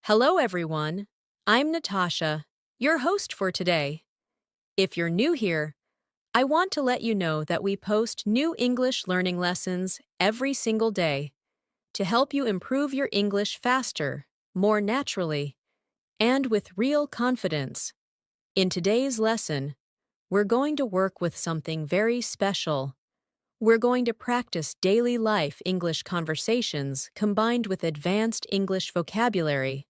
Hello, everyone. I'm Natasha, your host for today. If you're new here, I want to let you know that we post new English learning lessons every single day to help you improve your English faster, more naturally, and with real confidence. In today's lesson, we're going to work with something very special. We're going to practice daily life English conversations combined with advanced English vocabulary.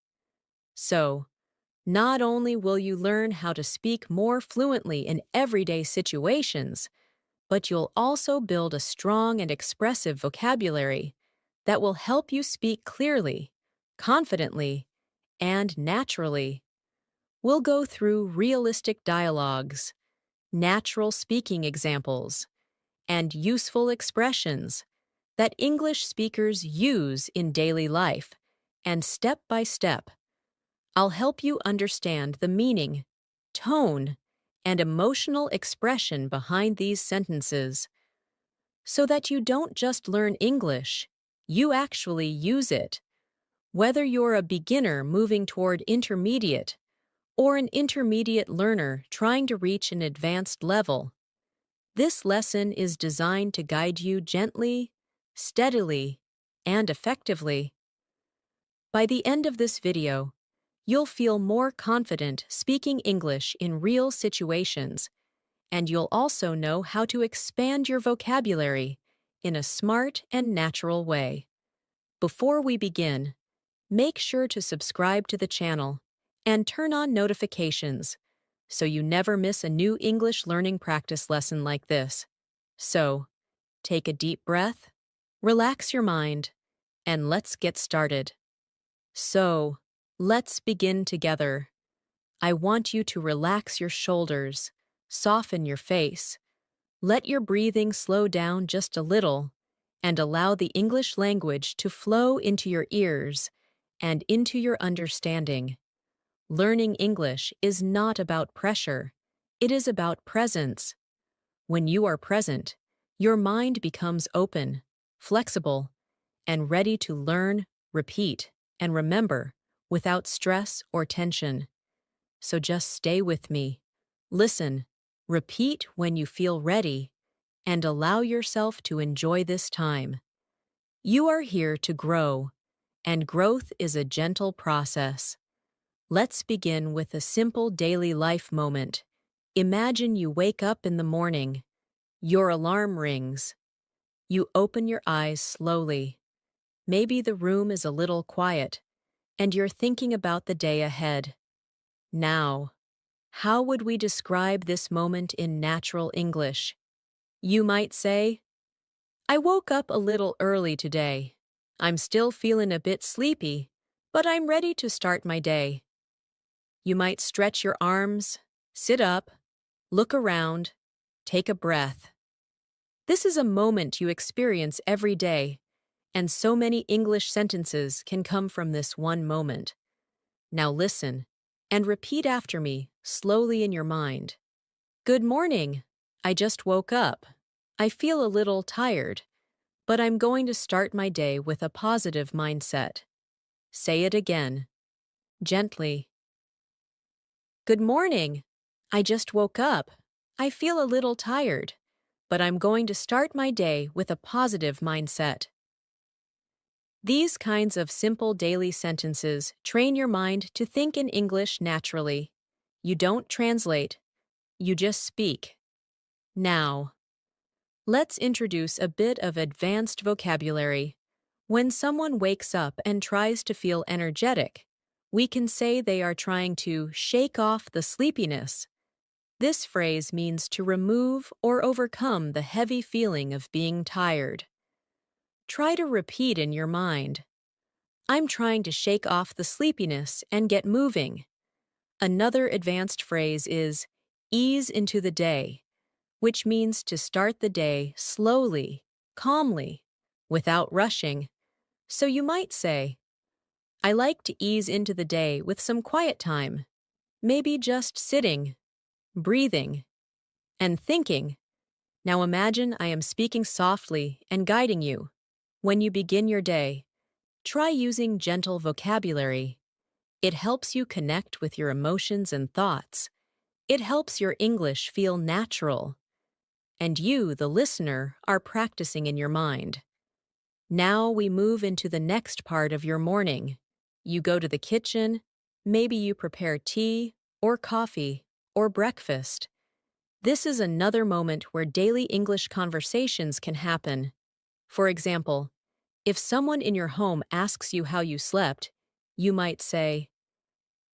So, not only will you learn how to speak more fluently in everyday situations, but you'll also build a strong and expressive vocabulary that will help you speak clearly, confidently, and naturally. We'll go through realistic dialogues, natural speaking examples, and useful expressions that English speakers use in daily life, and step by step, I'll help you understand the meaning, tone, and emotional expression behind these sentences so that you don't just learn English, you actually use it. Whether you're a beginner moving toward intermediate or an intermediate learner trying to reach an advanced level, this lesson is designed to guide you gently, steadily, and effectively. By the end of this video, you'll feel more confident speaking English in real situations, and you'll also know how to expand your vocabulary in a smart and natural way. Before we begin, make sure to subscribe to the channel and turn on notifications so you never miss a new English learning practice lesson like this. So, take a deep breath, relax your mind, and let's get started. So, let's begin together. I want you to relax your shoulders, soften your face, let your breathing slow down just a little, and allow the English language to flow into your ears and into your understanding. Learning English is not about pressure, it is about presence. When you are present, your mind becomes open, flexible, and ready to learn, repeat, and remember without stress or tension. So just stay with me. Listen, repeat when you feel ready, and allow yourself to enjoy this time. You are here to grow, and growth is a gentle process. Let's begin with a simple daily life moment. Imagine you wake up in the morning. Your alarm rings. You open your eyes slowly. Maybe the room is a little quiet, and you're thinking about the day ahead. Now, how would we describe this moment in natural English? You might say, I woke up a little early today. I'm still feeling a bit sleepy, but I'm ready to start my day. You might stretch your arms, sit up, look around, take a breath. This is a moment you experience every day, and so many English sentences can come from this one moment. Now listen, and repeat after me, slowly in your mind. Good morning. I just woke up. I feel a little tired, but I'm going to start my day with a positive mindset. Say it again, gently. Good morning. I just woke up. I feel a little tired, but I'm going to start my day with a positive mindset. These kinds of simple daily sentences train your mind to think in English naturally. You don't translate, you just speak. Now, let's introduce a bit of advanced vocabulary. When someone wakes up and tries to feel energetic, we can say they are trying to shake off the sleepiness. This phrase means to remove or overcome the heavy feeling of being tired. Try to repeat in your mind, I'm trying to shake off the sleepiness and get moving. Another advanced phrase is ease into the day, which means to start the day slowly, calmly, without rushing. So you might say, I like to ease into the day with some quiet time, maybe just sitting, breathing, and thinking. Now imagine I am speaking softly and guiding you. When you begin your day, try using gentle vocabulary. It helps you connect with your emotions and thoughts. It helps your English feel natural. And you, the listener, are practicing in your mind. Now we move into the next part of your morning. You go to the kitchen, maybe you prepare tea, or coffee, or breakfast. This is another moment where daily English conversations can happen. For example, if someone in your home asks you how you slept, you might say,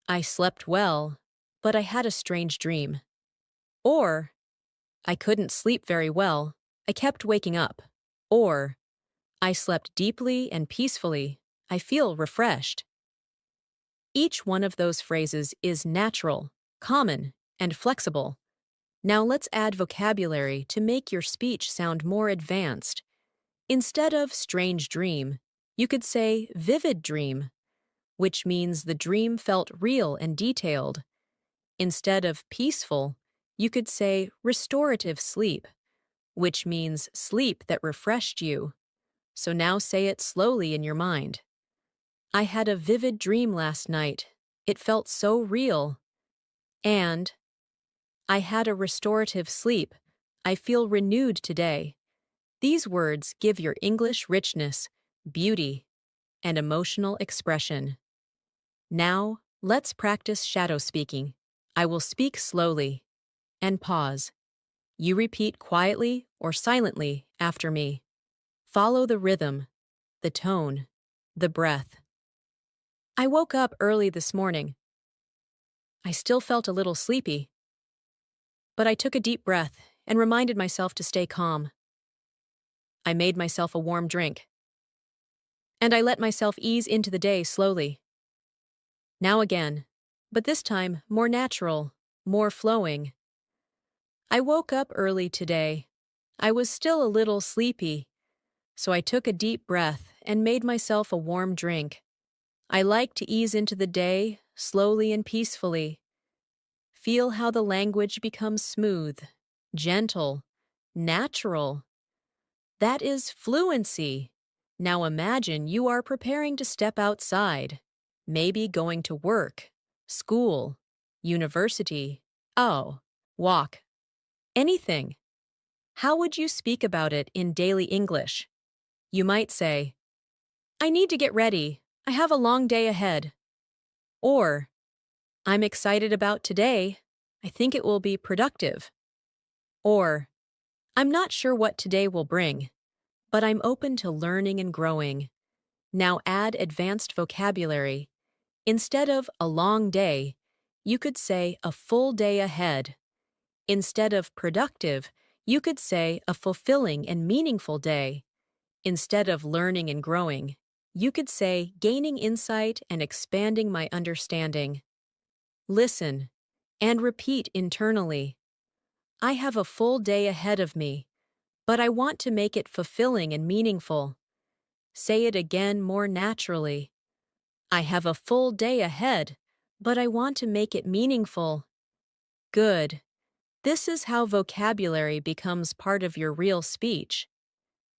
I slept well, but I had a strange dream. Or, I couldn't sleep very well, I kept waking up. Or, I slept deeply and peacefully, I feel refreshed. Each one of those phrases is natural, common, and flexible. Now let's add vocabulary to make your speech sound more advanced. Instead of strange dream, you could say vivid dream, which means the dream felt real and detailed. Instead of peaceful, you could say restorative sleep, which means sleep that refreshed you. So now say it slowly in your mind. I had a vivid dream last night. It felt so real. And I had a restorative sleep. I feel renewed today. These words give your English richness, beauty, and emotional expression. Now, let's practice shadow speaking. I will speak slowly and pause. You repeat quietly or silently after me. Follow the rhythm, the tone, the breath. I woke up early this morning. I still felt a little sleepy, but I took a deep breath and reminded myself to stay calm. I made myself a warm drink, and I let myself ease into the day slowly. Now again, but this time more natural, more flowing. I woke up early today. I was still a little sleepy, so I took a deep breath and made myself a warm drink. I like to ease into the day, slowly and peacefully. Feel how the language becomes smooth, gentle, natural. That is fluency. Now imagine you are preparing to step outside, maybe going to work, school, university, walk, anything. How would you speak about it in daily English? You might say, I need to get ready. I have a long day ahead. Or, I'm excited about today. I think it will be productive. Or, I'm not sure what today will bring, but I'm open to learning and growing. Now add advanced vocabulary. Instead of a long day, you could say a full day ahead. Instead of productive, you could say a fulfilling and meaningful day. Instead of learning and growing, you could say gaining insight and expanding my understanding. Listen and repeat internally. I have a full day ahead of me, but I want to make it fulfilling and meaningful. Say it again more naturally. I have a full day ahead, but I want to make it meaningful. Good. This is how vocabulary becomes part of your real speech.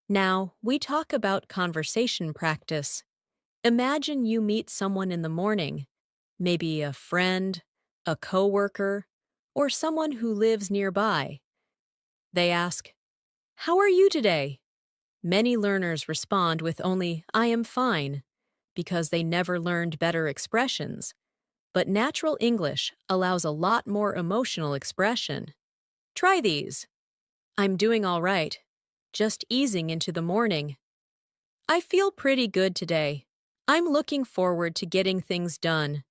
Now, we talk about conversation practice. Imagine you meet someone in the morning, maybe a friend, a coworker, or someone who lives nearby. They ask, How are you today? Many learners respond with only, I am fine, because they never learned better expressions. But natural English allows a lot more emotional expression. Try these. I'm doing all right. Just easing into the morning. I feel pretty good today. I'm looking forward to getting things done.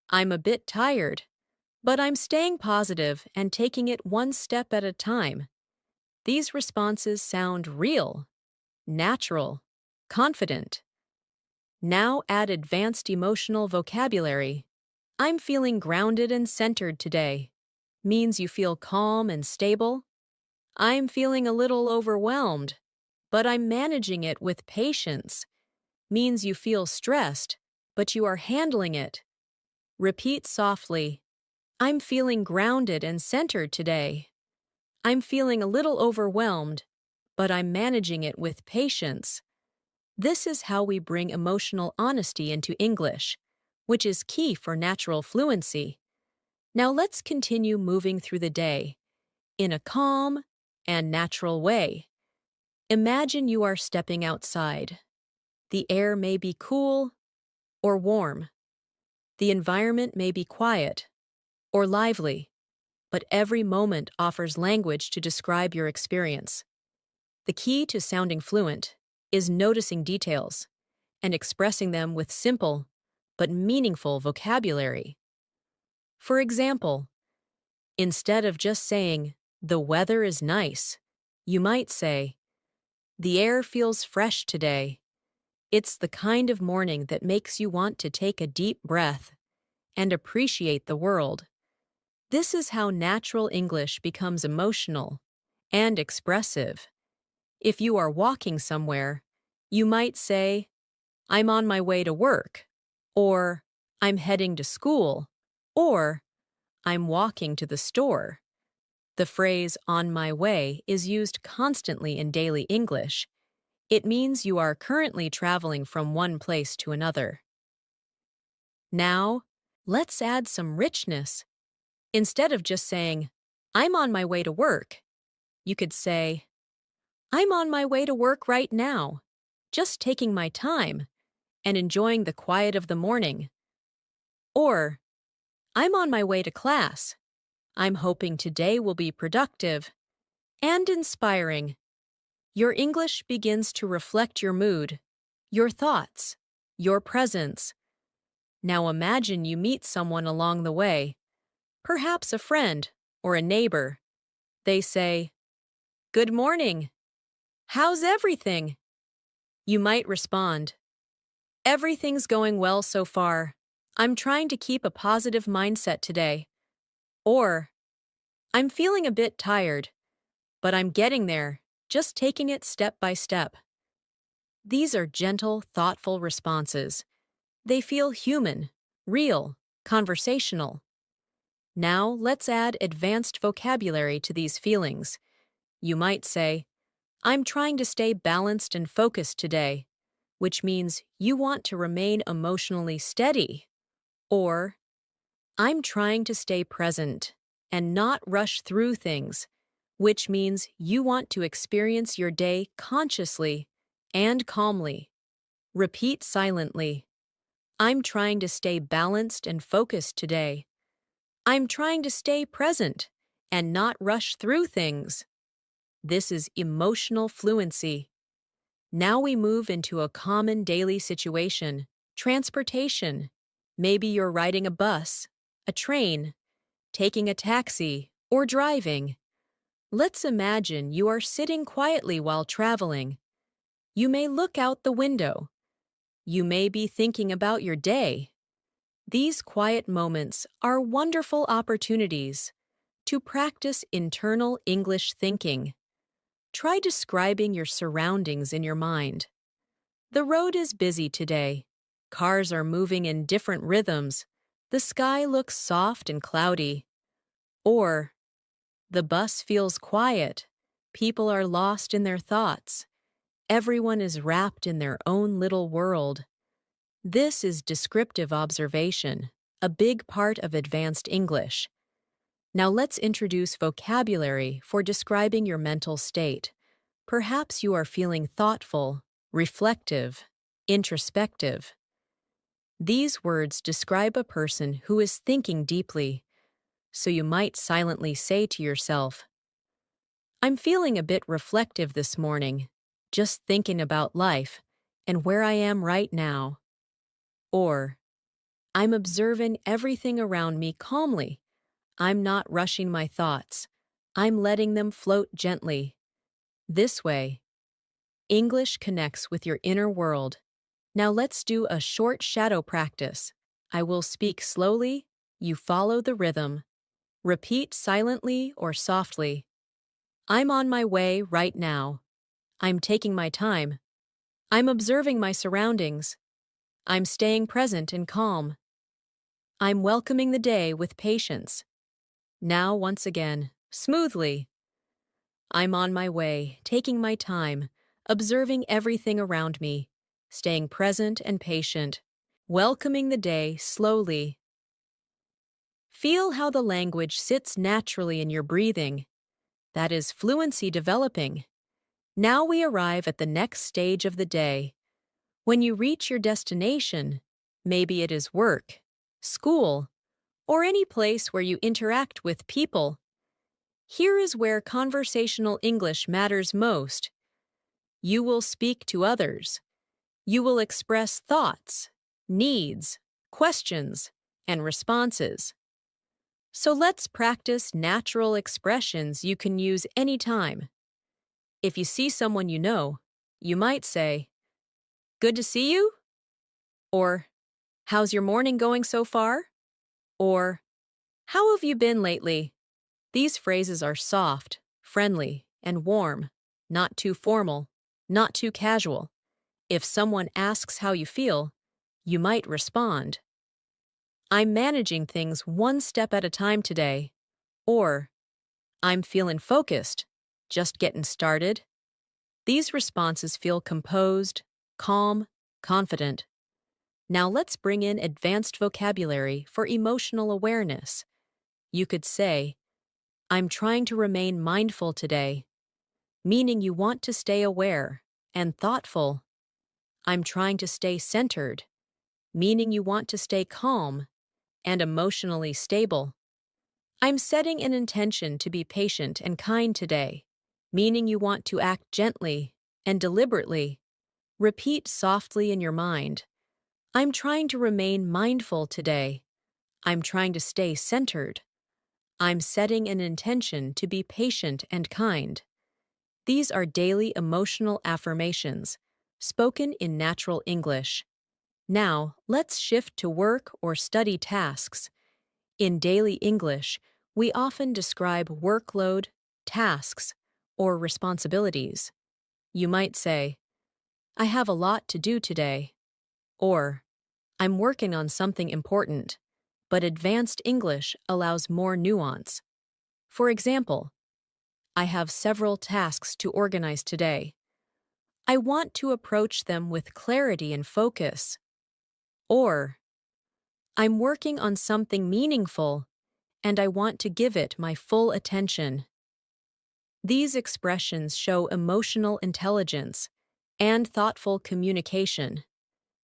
I'm a bit tired, but I'm staying positive and taking it one step at a time. These responses sound real, natural, confident. Now add advanced emotional vocabulary. I'm feeling grounded and centered today. Means you feel calm and stable. I'm feeling a little overwhelmed, but I'm managing it with patience. Means you feel stressed, but you are handling it. Repeat softly. I'm feeling grounded and centered today. I'm feeling a little overwhelmed, but I'm managing it with patience. This is how we bring emotional honesty into English. which is key for natural fluency. Now let's continue moving through the day in a calm and natural way. Imagine you are stepping outside. The air may be cool or warm. The environment may be quiet or lively, but every moment offers language to describe your experience. The key to sounding fluent is noticing details and expressing them with simple but meaningful vocabulary. For example, instead of just saying, "The weather is nice," you might say, "The air feels fresh today." It's the kind of morning that makes you want to take a deep breath and appreciate the world. This is how natural English becomes emotional and expressive. If you are walking somewhere, you might say, "I'm on my way to work," or "I'm heading to school," or "I'm walking to the store." The phrase "on my way" is used constantly in daily English. It means you are currently traveling from one place to another. Now, let's add some richness. Instead of just saying, "I'm on my way to work," you could say, "I'm on my way to work right now, just taking my time and enjoying the quiet of the morning." Or, "I'm on my way to class. I'm hoping today will be productive and inspiring." Your English begins to reflect your mood, your thoughts, your presence. Now imagine you meet someone along the way, perhaps a friend or a neighbor. They say, "Good morning. How's everything?" You might respond, "Everything's going well so far. I'm trying to keep a positive mindset today." Or, "I'm feeling a bit tired, but I'm getting there, just taking it step by step." These are gentle, thoughtful responses. They feel human, real, conversational. Now let's add advanced vocabulary to these feelings. You might say, "I'm trying to stay balanced and focused today," which means you want to remain emotionally steady. Or, "I'm trying to stay present and not rush through things," which means you want to experience your day consciously and calmly. Repeat silently. "I'm trying to stay balanced and focused today." "I'm trying to stay present and not rush through things." This is emotional fluency. Now we move into a common daily situation, transportation. Maybe you're riding a bus, a train, taking a taxi, or driving. Let's imagine you are sitting quietly while traveling. You may look out the window. You may be thinking about your day. These quiet moments are wonderful opportunities to practice internal English thinking. Try describing your surroundings in your mind. The road is busy today. Cars are moving in different rhythms. The sky looks soft and cloudy. Or, the bus feels quiet. People are lost in their thoughts. Everyone is wrapped in their own little world. This is descriptive observation, a big part of advanced English. Now let's introduce vocabulary for describing your mental state. Perhaps you are feeling thoughtful, reflective, introspective. These words describe a person who is thinking deeply, so you might silently say to yourself, "I'm feeling a bit reflective this morning, just thinking about life and where I am right now." Or, "I'm observing everything around me calmly. I'm not rushing my thoughts. I'm letting them float gently." This way, English connects with your inner world. Now let's do a short shadow practice. I will speak slowly, you follow the rhythm. Repeat silently or softly. "I'm on my way right now." "I'm taking my time." "I'm observing my surroundings." "I'm staying present and calm." "I'm welcoming the day with patience." Now once again, smoothly. "I'm on my way, taking my time, observing everything around me, staying present and patient." welcoming the day slowly. Feel how the language sits naturally in your breathing. That is fluency developing. Now we arrive at the next stage of the day. When you reach your destination, maybe it is work, school, or any place where you interact with people. Here is where conversational English matters most. You will speak to others. You will express thoughts, needs, questions, and responses. So let's practice natural expressions you can use anytime. If you see someone you know, you might say, "Good to see you?" Or, "How's your morning going so far?" Or, "How have you been lately?" These phrases are soft, friendly, and warm, not too formal, not too casual. If someone asks how you feel, you might respond, "I'm managing things one step at a time today," or "I'm feeling focused, just getting started." These responses feel composed, calm, confident. Now let's bring in advanced vocabulary for emotional awareness. You could say, "I'm trying to remain mindful today," meaning you want to stay aware and thoughtful. "I'm trying to stay centered," meaning you want to stay calm and emotionally stable. "I'm setting an intention to be patient and kind today," meaning you want to act gently and deliberately. Repeat softly in your mind, "I'm trying to remain mindful today. I'm trying to stay centered. I'm setting an intention to be patient and kind." These are daily emotional affirmations, spoken in natural English. Now, let's shift to work or study tasks. In daily English, we often describe workload, tasks, or responsibilities. You might say, "I have a lot to do today," or "I'm working on something important," but advanced English allows more nuance. For example, "I have several tasks to organize today. I want to approach them with clarity and focus." Or, "I'm working on something meaningful, and I want to give it my full attention." These expressions show emotional intelligence and thoughtful communication.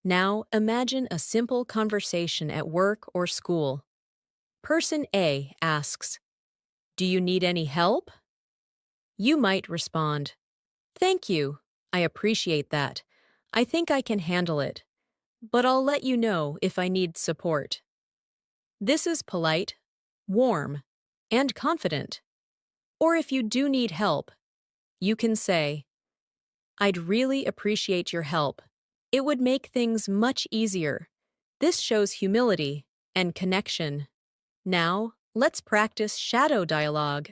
Now, imagine a simple conversation at work or school. Person A asks, "Do you need any help?" You might respond, "Thank you. I appreciate that. I think I can handle it, but I'll let you know if I need support." This is polite, warm, and confident. Or if you do need help, you can say, "I'd really appreciate your help. It would make things much easier." This shows humility and connection. Now, let's practice shadow dialogue.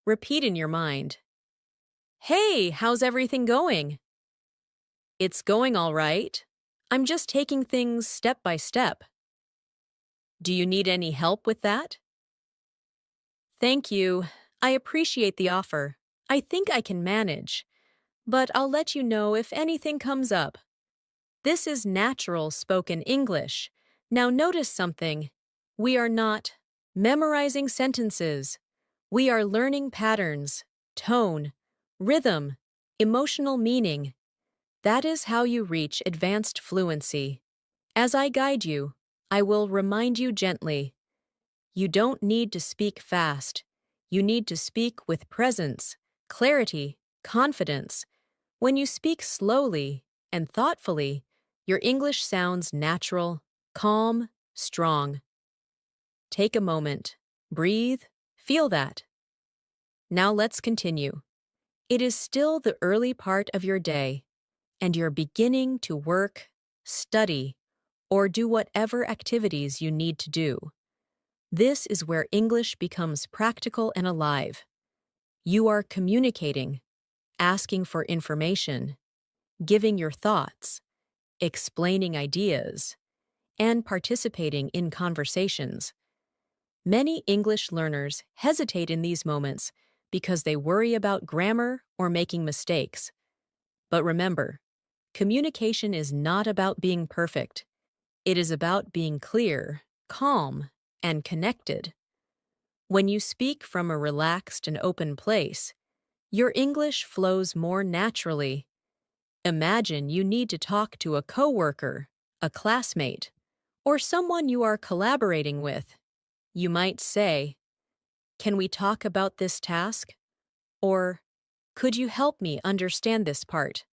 Repeat in your mind, "Hey, how's everything going?" "It's going all right. I'm just taking things step by step." "Do you need any help with that?" "Thank you. I appreciate the offer. I think I can manage, but I'll let you know if anything comes up." This is natural spoken English. Now notice something. We are not memorizing sentences. We are learning patterns, tone, rhythm, emotional meaning. That is how you reach advanced fluency. As I guide you, I will remind you gently. You don't need to speak fast. You need to speak with presence, clarity, confidence. When you speak slowly and thoughtfully, your English sounds natural, calm, strong. Take a moment. Breathe. Feel that. Now let's continue. It is still the early part of your day, and you're beginning to work, study, or do whatever activities you need to do. This is where English becomes practical and alive. You are communicating, asking for information, giving your thoughts, explaining ideas, and participating in conversations. Many English learners hesitate in these moments because they worry about grammar or making mistakes. But remember, communication is not about being perfect. It is about being clear, calm, and connected. When you speak from a relaxed and open place, your English flows more naturally. Imagine you need to talk to a coworker, a classmate, or someone you are collaborating with. You might say, "Can we talk about this task?" Or, "Could you help me understand this part?"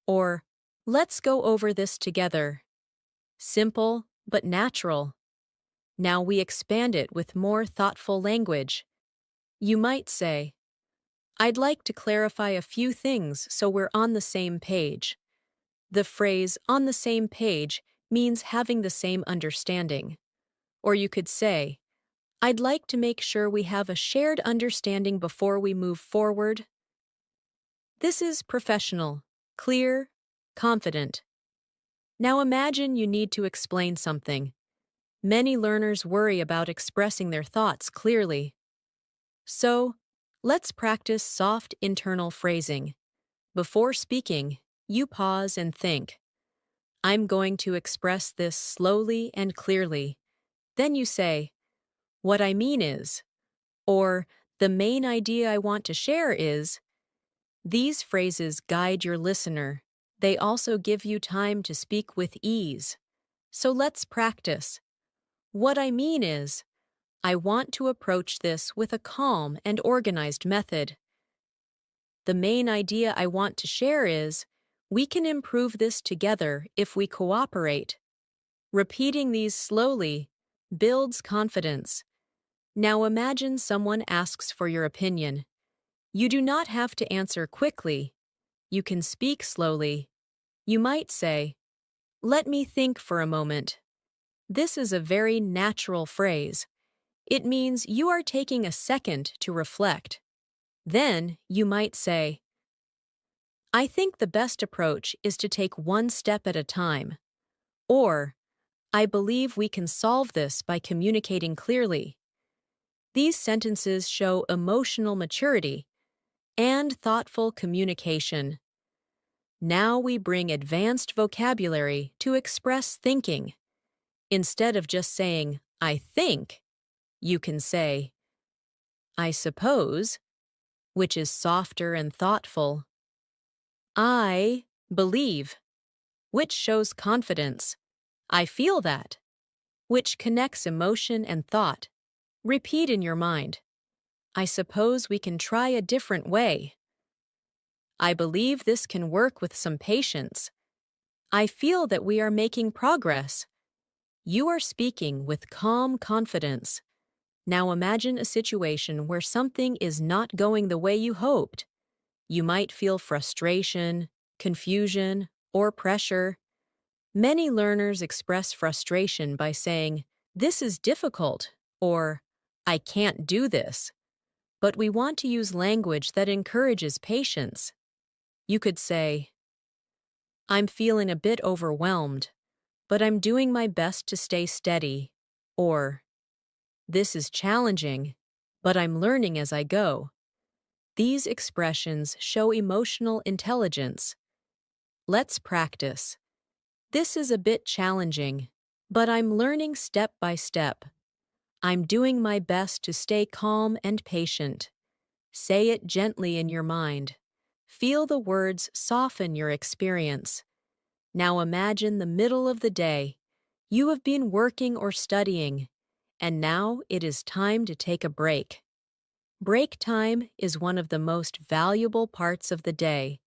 Or, "Let's go over this together." Simple, but natural. Now we expand it with more thoughtful language. You might say, "I'd like to clarify a few things so we're on the same page." The phrase "on the same page" means having the same understanding. Or you could say, "I'd like to make sure we have a shared understanding before we move forward." This is professional, clear, confident. Now imagine you need to explain something. Many learners worry about expressing their thoughts clearly. So, let's practice soft internal phrasing. Before speaking, you pause and think. "I'm going to express this slowly and clearly." Then you say, "What I mean is," or "the main idea I want to share is." These phrases guide your listener. They also give you time to speak with ease. So let's practice. What I mean is, I want to approach this with a calm and organized method. The main idea I want to share is, we can improve this together if we cooperate. Repeating these slowly builds confidence. Now imagine someone asks for your opinion. You do not have to answer quickly. You can speak slowly. You might say, "Let me think for a moment." This is a very natural phrase. It means you are taking a second to reflect. Then you might say, "I think the best approach is to take one step at a time." Or, "I believe we can solve this by communicating clearly." These sentences show emotional maturity and thoughtful communication. Now we bring advanced vocabulary to express thinking. Instead of just saying, "I think," you can say, "I suppose," which is softer and thoughtful. "I believe," which shows confidence. "I feel that," which connects emotion and thought. Repeat in your mind, "I suppose we can try a different way." "I believe this can work with some patience." "I feel that we are making progress." You are speaking with calm confidence. Now imagine a situation where something is not going the way you hoped. You might feel frustration, confusion, or pressure. Many learners express frustration by saying, "This is difficult," or "I can't do this." But we want to use language that encourages patience. You could say, "I'm feeling a bit overwhelmed, but I'm doing my best to stay steady." Or, "This is challenging, but I'm learning as I go." These expressions show emotional intelligence. Let's practice. "This is a bit challenging, but I'm learning step by step." "I'm doing my best to stay calm and patient." Say it gently in your mind. Feel the words soften your experience. Now imagine the middle of the day. You have been working or studying, and now it is time to take a break. Break time is one of the most valuable parts of the day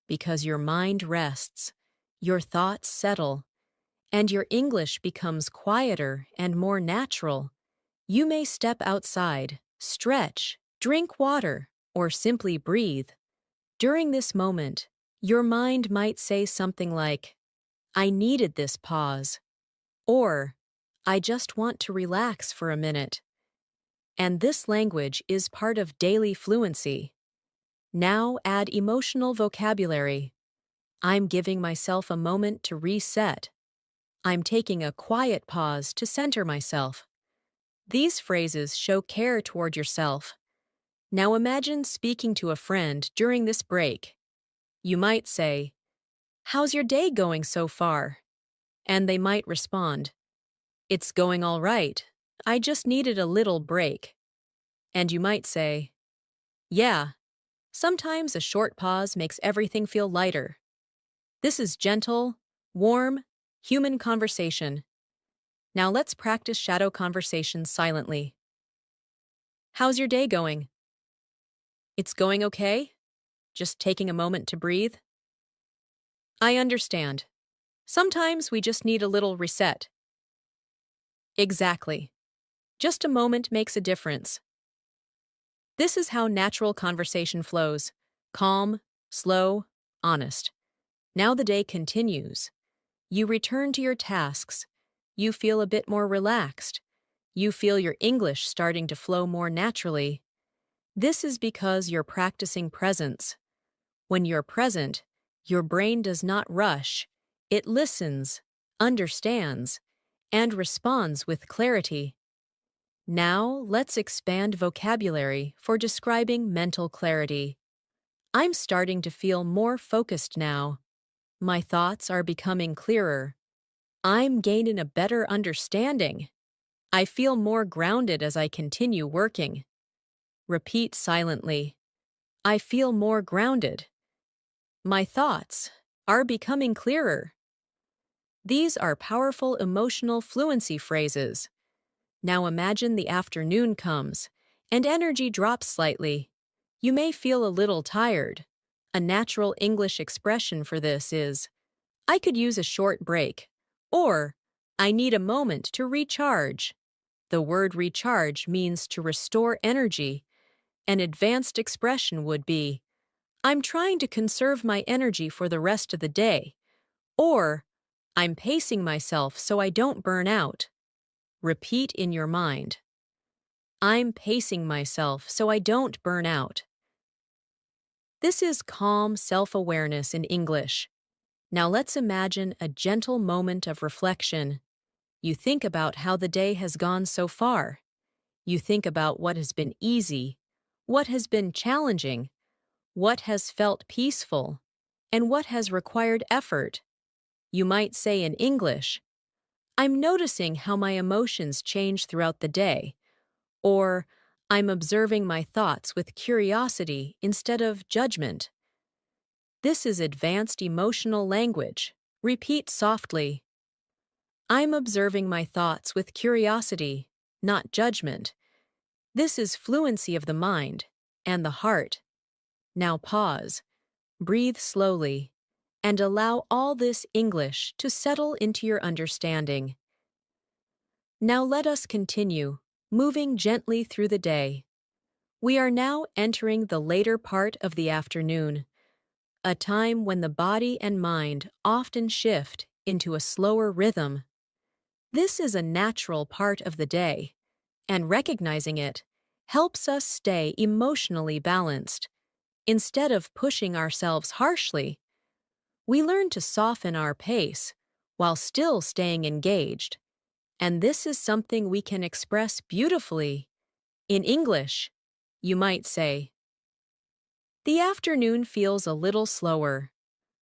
because your mind rests, your thoughts settle, and your English becomes quieter and more natural. You may step outside, stretch, drink water, or simply breathe. During this moment, your mind might say something like, "I needed this pause," or "I just want to relax for a minute." And this language is part of daily fluency. Now add emotional vocabulary. "I'm giving myself a moment to reset." "I'm taking a quiet pause to center myself." These phrases show care toward yourself. Now imagine speaking to a friend during this break. You might say, "How's your day going so far?" And they might respond, "It's going all right. I just needed a little break." And you might say, "Yeah, sometimes a short pause makes everything feel lighter." This is gentle, warm, human conversation. Now let's practice shadow conversations silently. How's your day going? It's going okay? Just taking a moment to breathe? I understand. Sometimes we just need a little reset. Exactly. Just a moment makes a difference. This is how natural conversation flows: calm, slow, honest. Now the day continues. You return to your tasks. You feel a bit more relaxed. You feel your English starting to flow more naturally. This is because you're practicing presence. When you're present, your brain does not rush. It listens, understands, and responds with clarity. Now, let's expand vocabulary for describing mental clarity. I'm starting to feel more focused now. My thoughts are becoming clearer. I'm gaining a better understanding. I feel more grounded as I continue working. Repeat silently. I feel more grounded. My thoughts are becoming clearer. These are powerful emotional fluency phrases. Now imagine the afternoon comes, and energy drops slightly. You may feel a little tired. A natural English expression for this is, "I could use a short break," or "I need a moment to recharge." The word recharge means to restore energy. An advanced expression would be, "I'm trying to conserve my energy for the rest of the day," or "I'm pacing myself so I don't burn out." Repeat in your mind, "I'm pacing myself so I don't burn out." This is calm self-awareness in English. Now let's imagine a gentle moment of reflection. You think about how the day has gone so far. You think about what has been easy, what has been challenging, what has felt peaceful, and what has required effort. You might say in English, "I'm noticing how my emotions change throughout the day," or "I'm observing my thoughts with curiosity instead of judgment." This is advanced emotional language. Repeat softly. I'm observing my thoughts with curiosity, not judgment. This is fluency of the mind and the heart. Now pause, breathe slowly, and allow all this English to settle into your understanding. Now let us continue, moving gently through the day. We are now entering the later part of the afternoon, a time when the body and mind often shift into a slower rhythm. This is a natural part of the day, and recognizing it helps us stay emotionally balanced. Instead of pushing ourselves harshly, we learn to soften our pace while still staying engaged. And this is something we can express beautifully. In English, you might say, "The afternoon feels a little slower.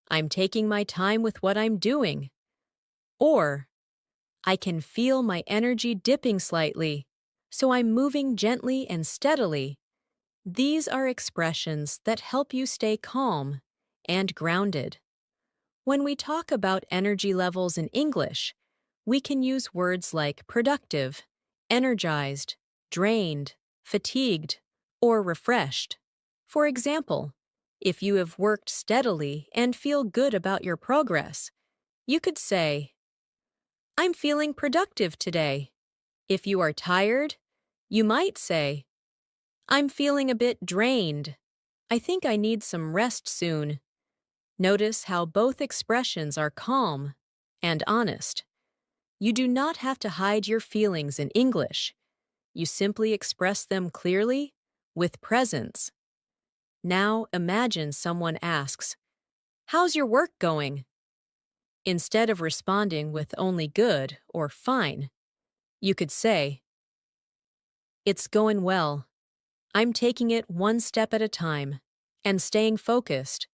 I'm taking my time with what I'm doing." Or, "I can feel my energy dipping slightly, so I'm moving gently and steadily." These are expressions that help you stay calm and grounded. When we talk about energy levels in English, we can use words like productive, energized, drained, fatigued, or refreshed. For example, if you have worked steadily and feel good about your progress, you could say, "I'm feeling productive today." If you are tired, you might say, "I'm feeling a bit drained. I think I need some rest soon." Notice how both expressions are calm and honest. You do not have to hide your feelings in English. You simply express them clearly, with presence. Now imagine someone asks, "How's your work going?" Instead of responding with only good or fine, you could say, "It's going well. I'm taking it one step at a time and staying focused."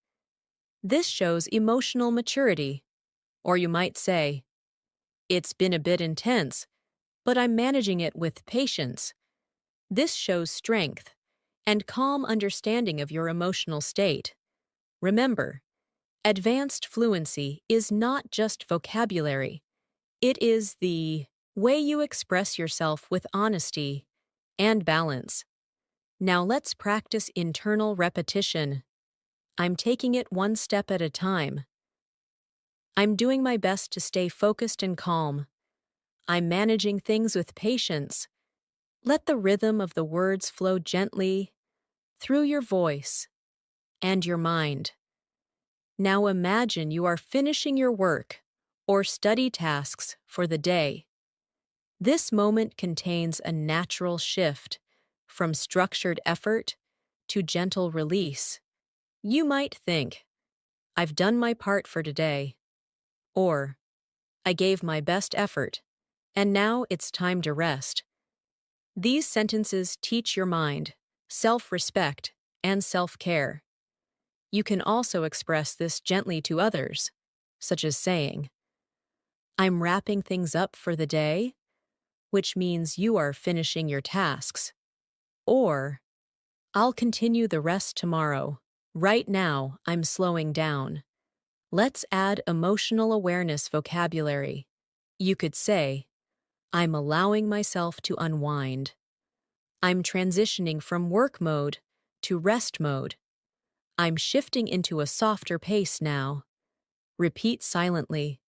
This shows emotional maturity. Or you might say, It's been a bit intense, but I'm managing it with patience. This shows strength and calm understanding of your emotional state. Remember, advanced fluency is not just vocabulary. It is the way you express yourself with honesty and balance. Now let's practice internal repetition. I'm taking it one step at a time. I'm doing my best to stay focused and calm. I'm managing things with patience. Let the rhythm of the words flow gently through your voice and your mind. Now imagine you are finishing your work or study tasks for the day. This moment contains a natural shift from structured effort to gentle release. You might think, I've done my part for today, or I gave my best effort, and now it's time to rest. These sentences teach your mind self-respect and self-care. You can also express this gently to others, such as saying, I'm wrapping things up for the day, which means you are finishing your tasks. Or, I'll continue the rest tomorrow. Right now, I'm slowing down. Let's add emotional awareness vocabulary. You could say, I'm allowing myself to unwind. I'm transitioning from work mode to rest mode. I'm shifting into a softer pace now. Repeat silently.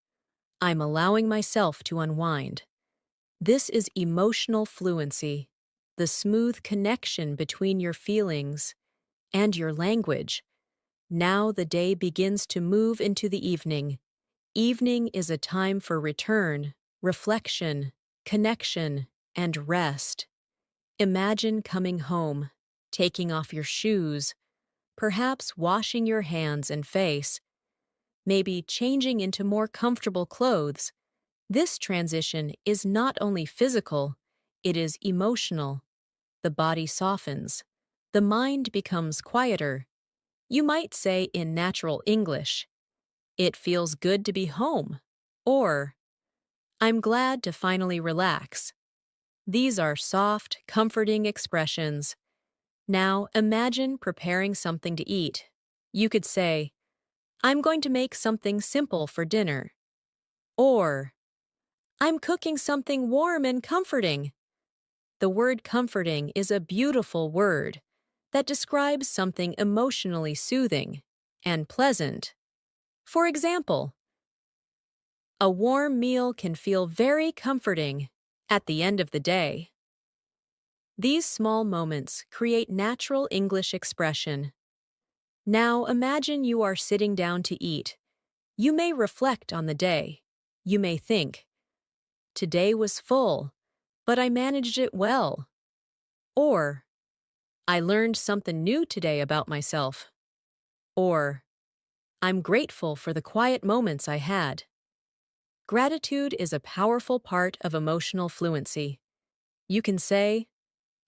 I'm allowing myself to unwind. This is emotional fluency, the smooth connection between your feelings and your language. Now the day begins to move into the evening. Evening is a time for return, reflection, connection, and rest. Imagine coming home, taking off your shoes, perhaps washing your hands and face, maybe changing into more comfortable clothes. This transition is not only physical, it is emotional. The body softens. The mind becomes quieter. You might say in natural English, it feels good to be home, or I'm glad to finally relax. These are soft, comforting expressions. Now imagine preparing something to eat. You could say, I'm going to make something simple for dinner. Or, I'm cooking something warm and comforting. The word comforting is a beautiful word that describes something emotionally soothing and pleasant. For example, a warm meal can feel very comforting at the end of the day. These small moments create natural English expression. Now imagine you are sitting down to eat. You may reflect on the day. You may think, today was full, but I managed it well. Or, I learned something new today about myself. Or, I'm grateful for the quiet moments I had. Gratitude is a powerful part of emotional fluency. You can say,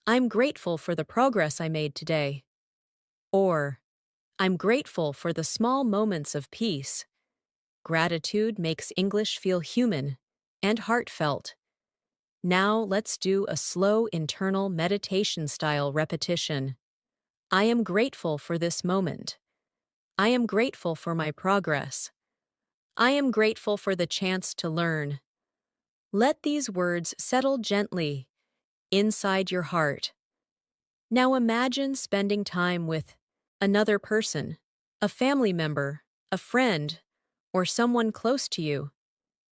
I'm grateful for the progress I made today. Or, I'm grateful for the small moments of peace. Gratitude makes English feel human and heartfelt. Now let's do a slow internal meditation-style repetition. I am grateful for this moment. I am grateful for my progress. I am grateful for the chance to learn. Let these words settle gently inside your heart. Now imagine spending time with another person, a family member, a friend, or someone close to you.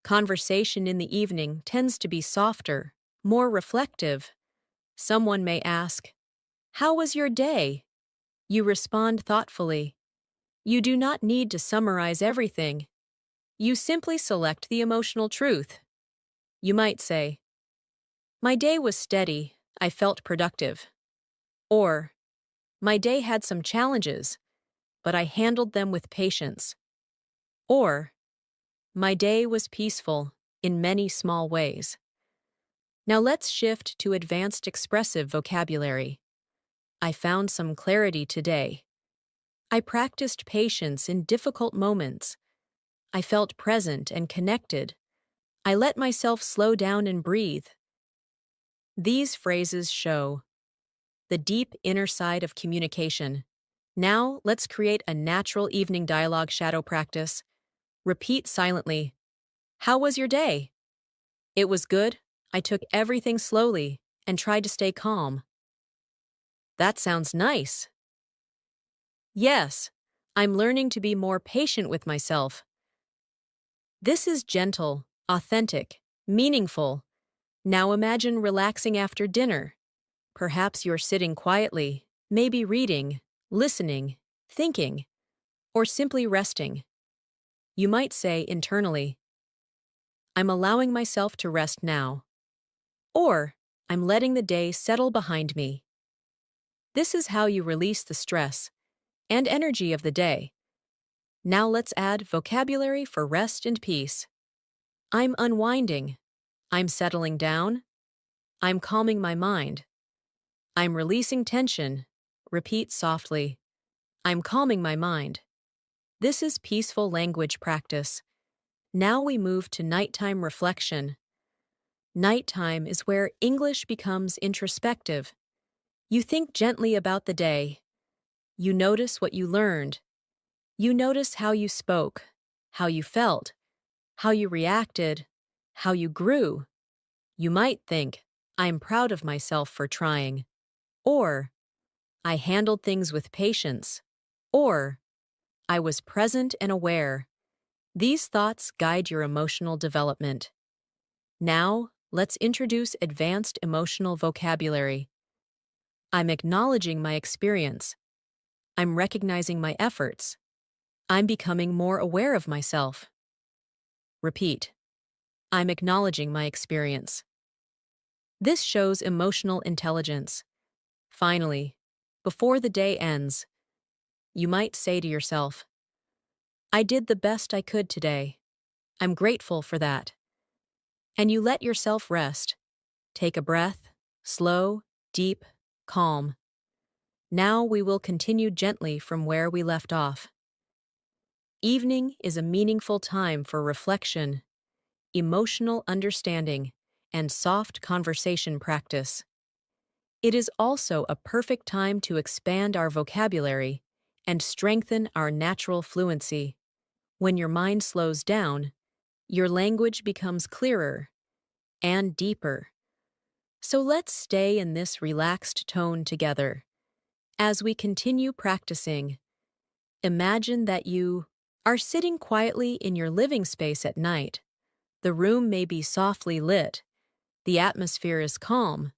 Conversation in the evening tends to be softer, more reflective. Someone may ask, how was your day? You respond thoughtfully. You do not need to summarize everything. You simply select the emotional truth. You might say, my day was steady, I felt productive. Or, my day had some challenges, but I handled them with patience. Or, my day was peaceful in many small ways. Now let's shift to advanced expressive vocabulary. I found some clarity today. I practiced patience in difficult moments. I felt present and connected. I let myself slow down and breathe. These phrases show the deep inner side of communication. Now, let's create a natural evening dialogue shadow practice. Repeat silently. How was your day? It was good. I took everything slowly and tried to stay calm. That sounds nice. Yes, I'm learning to be more patient with myself. This is gentle, authentic, meaningful. Now imagine relaxing after dinner. Perhaps you're sitting quietly, maybe reading, listening, thinking, or simply resting. You might say internally, I'm allowing myself to rest now. Or, I'm letting the day settle behind me. This is how you release the stress and energy of the day. Now let's add vocabulary for rest and peace. I'm unwinding. I'm settling down. I'm calming my mind. I'm releasing tension. Repeat softly. I'm calming my mind. This is peaceful language practice. Now we move to nighttime reflection. Nighttime is where English becomes introspective. You think gently about the day. You notice what you learned. You notice how you spoke, how you felt, how you reacted, how you grew. You might think, I'm proud of myself for trying. Or, I handled things with patience. Or, I was present and aware. These thoughts guide your emotional development. Now, let's introduce advanced emotional vocabulary. I'm acknowledging my experience. I'm recognizing my efforts. I'm becoming more aware of myself. Repeat. I'm acknowledging my experience. This shows emotional intelligence. Finally, before the day ends, you might say to yourself, I did the best I could today. I'm grateful for that. And you let yourself rest. Take a breath, slow, deep, calm. Now we will continue gently from where we left off. Evening is a meaningful time for reflection, emotional understanding, and soft conversation practice. It is also a perfect time to expand our vocabulary and strengthen our natural fluency. When your mind slows down, your language becomes clearer and deeper. So let's stay in this relaxed tone together. As we continue practicing, imagine that you are sitting quietly in your living space at night. The room may be softly lit. The atmosphere is calm.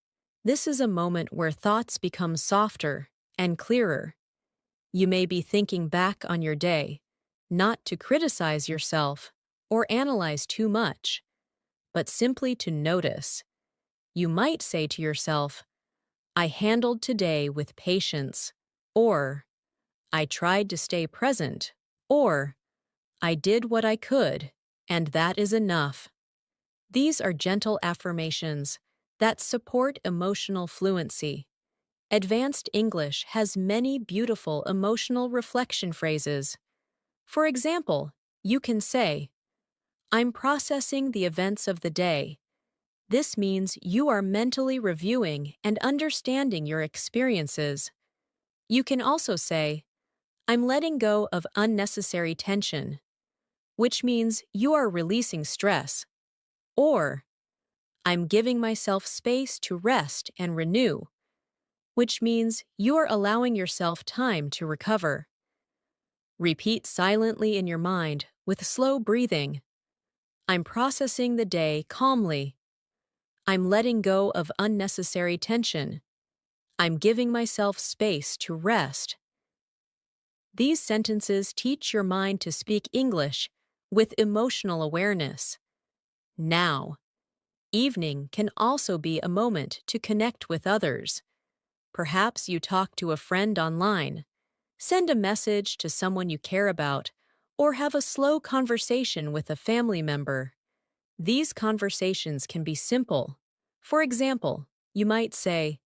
This is a moment where thoughts become softer and clearer. You may be thinking back on your day, not to criticize yourself or analyze too much, but simply to notice. You might say to yourself, I handled today with patience, or I tried to stay present, or I did what I could, and that is enough. These are gentle affirmations that support emotional fluency. Advanced English has many beautiful emotional reflection phrases. For example, you can say, I'm processing the events of the day. This means you are mentally reviewing and understanding your experiences. You can also say, I'm letting go of unnecessary tension, which means you are releasing stress. Or, I'm giving myself space to rest and renew, which means you are allowing yourself time to recover. Repeat silently in your mind with slow breathing. I'm processing the day calmly. I'm letting go of unnecessary tension. I'm giving myself space to rest. These sentences teach your mind to speak English with emotional awareness. Now, evening can also be a moment to connect with others. Perhaps you talk to a friend online, send a message to someone you care about, or have a slow conversation with a family member. These conversations can be simple. For example, you might say,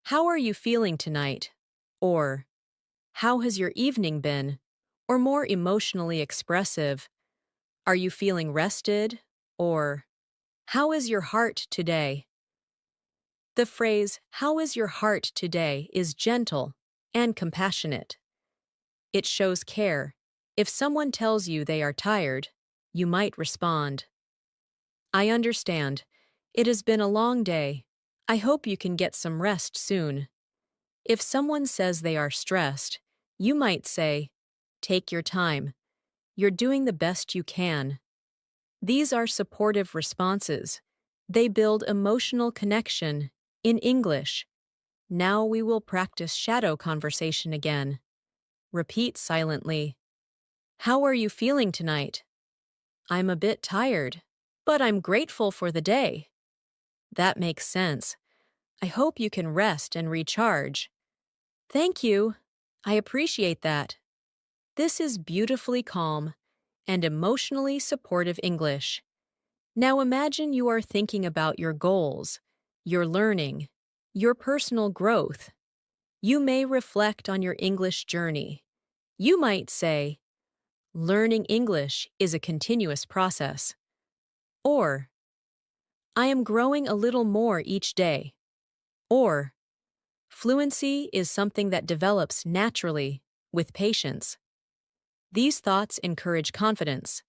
How are you feeling tonight? Or, How has your evening been? Or more emotionally expressive, Are you feeling rested? or how is your heart today? The phrase, how is your heart today, is gentle and compassionate. It shows care. If someone tells you they are tired, you might respond, I understand. It has been a long day. I hope you can get some rest soon. If someone says they are stressed, you might say, take your time. You're doing the best you can. These are supportive responses. They build emotional connection. In English, now we will practice shadow conversation again. Repeat silently. How are you feeling tonight? I'm a bit tired, but I'm grateful for the day. That makes sense. I hope you can rest and recharge. Thank you. I appreciate that. This is beautifully calm and emotionally supportive English. Now imagine you are thinking about your goals, your learning, your personal growth. You may reflect on your English journey. You might say, learning English is a continuous process. Or, I am growing a little more each day. Or, fluency is something that develops naturally, with patience. These thoughts encourage confidence,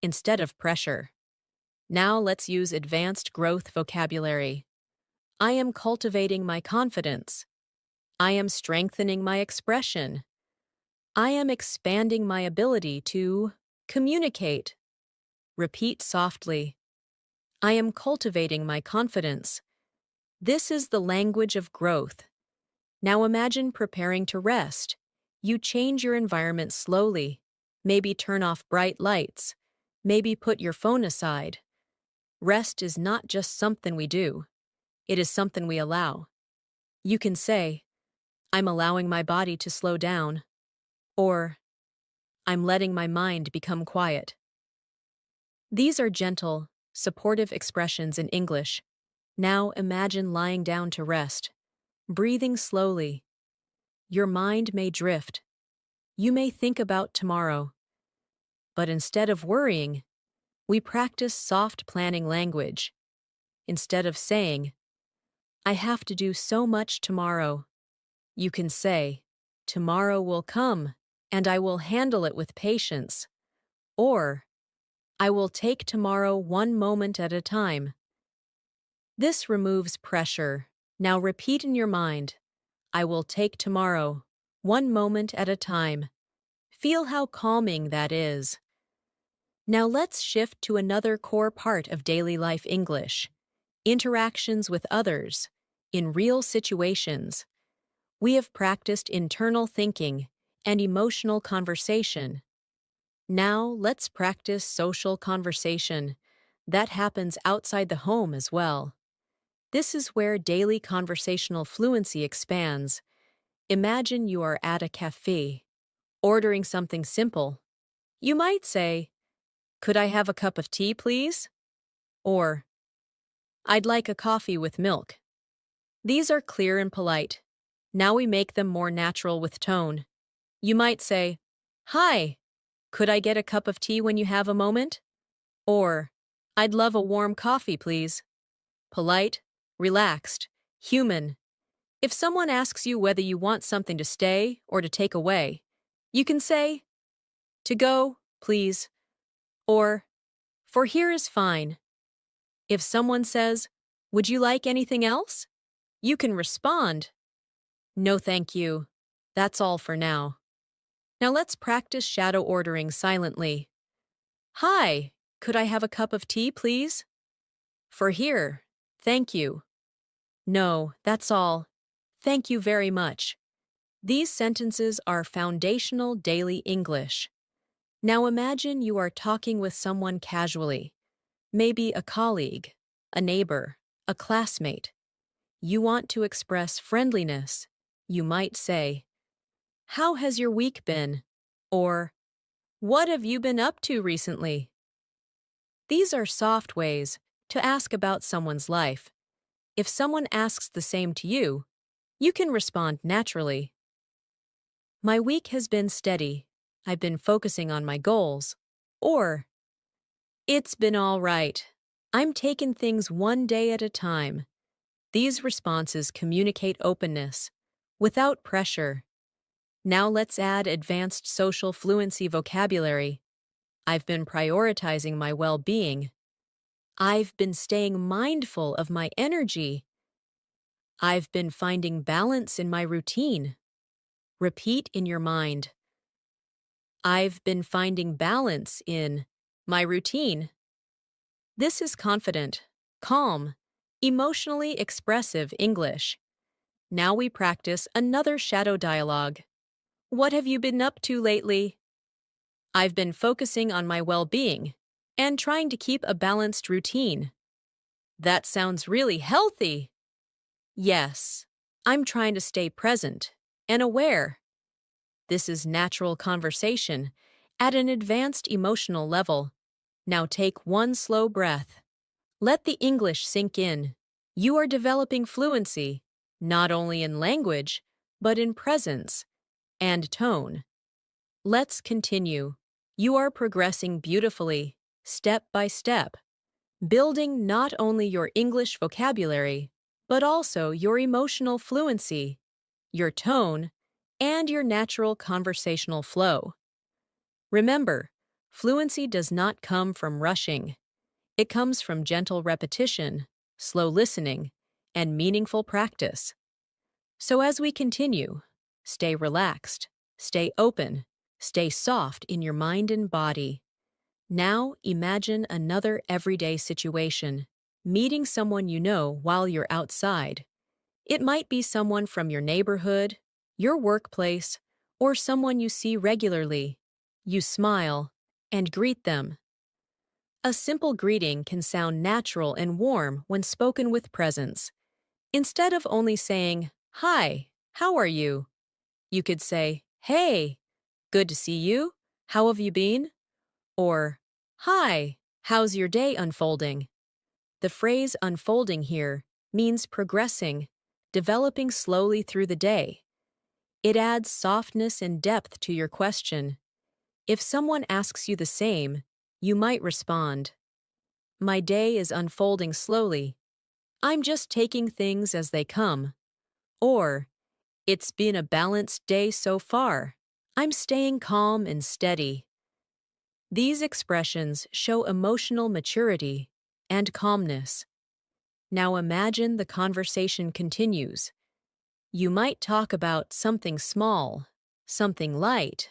instead of pressure. Now let's use advanced growth vocabulary. I am cultivating my confidence. I am strengthening my expression. I am expanding my ability to communicate. Repeat softly. I am cultivating my confidence. This is the language of growth. Now imagine preparing to rest. You change your environment slowly. Maybe turn off bright lights. Maybe put your phone aside. Rest is not just something we do. It is something we allow. You can say, I'm allowing my body to slow down. Or, I'm letting my mind become quiet. These are gentle, supportive expressions in English. Now imagine lying down to rest, breathing slowly. Your mind may drift. You may think about tomorrow. But instead of worrying, we practice soft planning language. Instead of saying, I have to do so much tomorrow, you can say, tomorrow will come, and I will handle it with patience. Or, I will take tomorrow one moment at a time. This removes pressure. Now repeat in your mind, I will take tomorrow, one moment at a time. Feel how calming that is. Now let's shift to another core part of daily life English, interactions with others, in real situations. We have practiced internal thinking and emotional conversation. Now let's practice social conversation. That happens outside the home as well. This is where daily conversational fluency expands. Imagine you are at a cafe, ordering something simple. You might say, could I have a cup of tea, please? Or, I'd like a coffee with milk. These are clear and polite. Now we make them more natural with tone. You might say, hi, could I get a cup of tea when you have a moment? Or, I'd love a warm coffee, please. Polite, relaxed, human. If someone asks you whether you want something to stay or to take away, you can say, to go, please. Or, for here is fine. If someone says, would you like anything else? You can respond, no thank you. That's all for now. Now let's practice shadow ordering silently. Hi, could I have a cup of tea, please? For here, thank you. No, that's all. Thank you very much. These sentences are foundational daily English. Now imagine you are talking with someone casually, maybe a colleague, a neighbor, a classmate. You want to express friendliness. You might say, how has your week been? Or, what have you been up to recently? These are soft ways to ask about someone's life. If someone asks the same to you, you can respond naturally. My week has been steady. I've been focusing on my goals. Or, It's been all right. I'm taking things one day at a time. These responses communicate openness, without pressure. Now let's add advanced social fluency vocabulary. I've been prioritizing my well-being. I've been staying mindful of my energy. I've been finding balance in my routine. Repeat in your mind. I've been finding balance in my routine. This is confident, calm, emotionally expressive English. Now we practice another shadow dialogue. What have you been up to lately? I've been focusing on my well-being and trying to keep a balanced routine. That sounds really healthy. Yes, I'm trying to stay present and aware. This is natural conversation at an advanced emotional level. Now take one slow breath. Let the English sink in. You are developing fluency, not only in language, but in presence and tone. Let's continue. You are progressing beautifully, step by step, building not only your English vocabulary, but also your emotional fluency, your tone, and your natural conversational flow. Remember, fluency does not come from rushing. It comes from gentle repetition, slow listening, and meaningful practice. So as we continue, stay relaxed, stay open, stay soft in your mind and body. Now imagine another everyday situation, meeting someone you know while you're outside. It might be someone from your neighborhood, your workplace, or someone you see regularly. You smile and greet them. A simple greeting can sound natural and warm when spoken with presence. Instead of only saying, "Hi, how are you?" you could say, "Hey, good to see you. How have you been?" Or, "Hi, how's your day unfolding?" The phrase unfolding here means progressing, developing slowly through the day. It adds softness and depth to your question. If someone asks you the same, you might respond, "My day is unfolding slowly. I'm just taking things as they come." Or, "It's been a balanced day so far. I'm staying calm and steady." These expressions show emotional maturity and calmness. Now imagine the conversation continues. You might talk about something small, something light.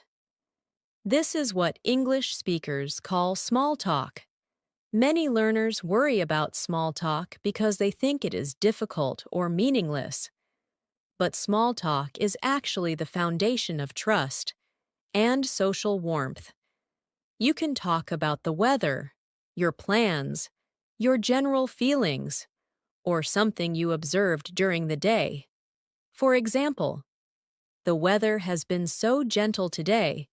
This is what English speakers call small talk. Many learners worry about small talk because they think it is difficult or meaningless. But small talk is actually the foundation of trust and social warmth. You can talk about the weather, your plans, your general feelings, or something you observed during the day. For example, "The weather has been so gentle today.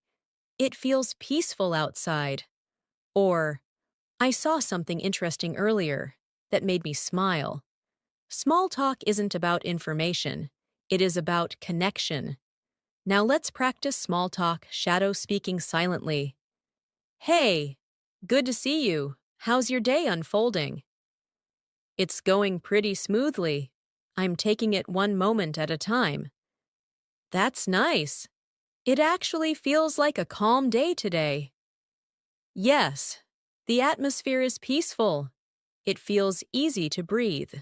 It feels peaceful outside." Or, "I saw something interesting earlier that made me smile." Small talk isn't about information. It is about connection. Now let's practice small talk shadow speaking silently. "Hey, good to see you. How's your day unfolding?" "It's going pretty smoothly. I'm taking it one moment at a time." "That's nice. It actually feels like a calm day today." "Yes, the atmosphere is peaceful. It feels easy to breathe."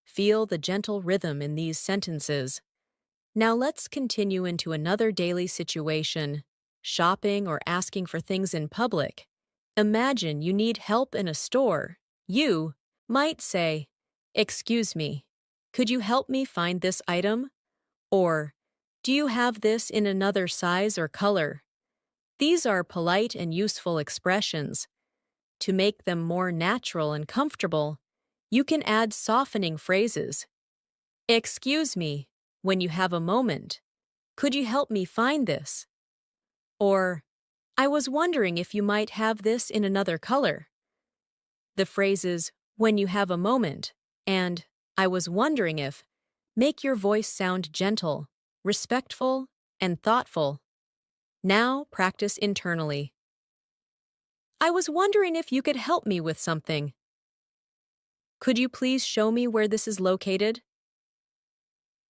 Feel the gentle rhythm in these sentences. Now let's continue into another daily situation, shopping or asking for things in public. Imagine you need help in a store. You might say, "Excuse me, could you help me find this item?" Or, "Do you have this in another size or color?" These are polite and useful expressions. To make them more natural and comfortable, you can add softening phrases. "Excuse me, when you have a moment, could you help me find this?" Or, "I was wondering if you might have this in another color." The phrases, "when you have a moment," and "I was wondering if," make your voice sound gentle, respectful, and thoughtful. Now practice internally. I was wondering if you could help me with something. Could you please show me where this is located?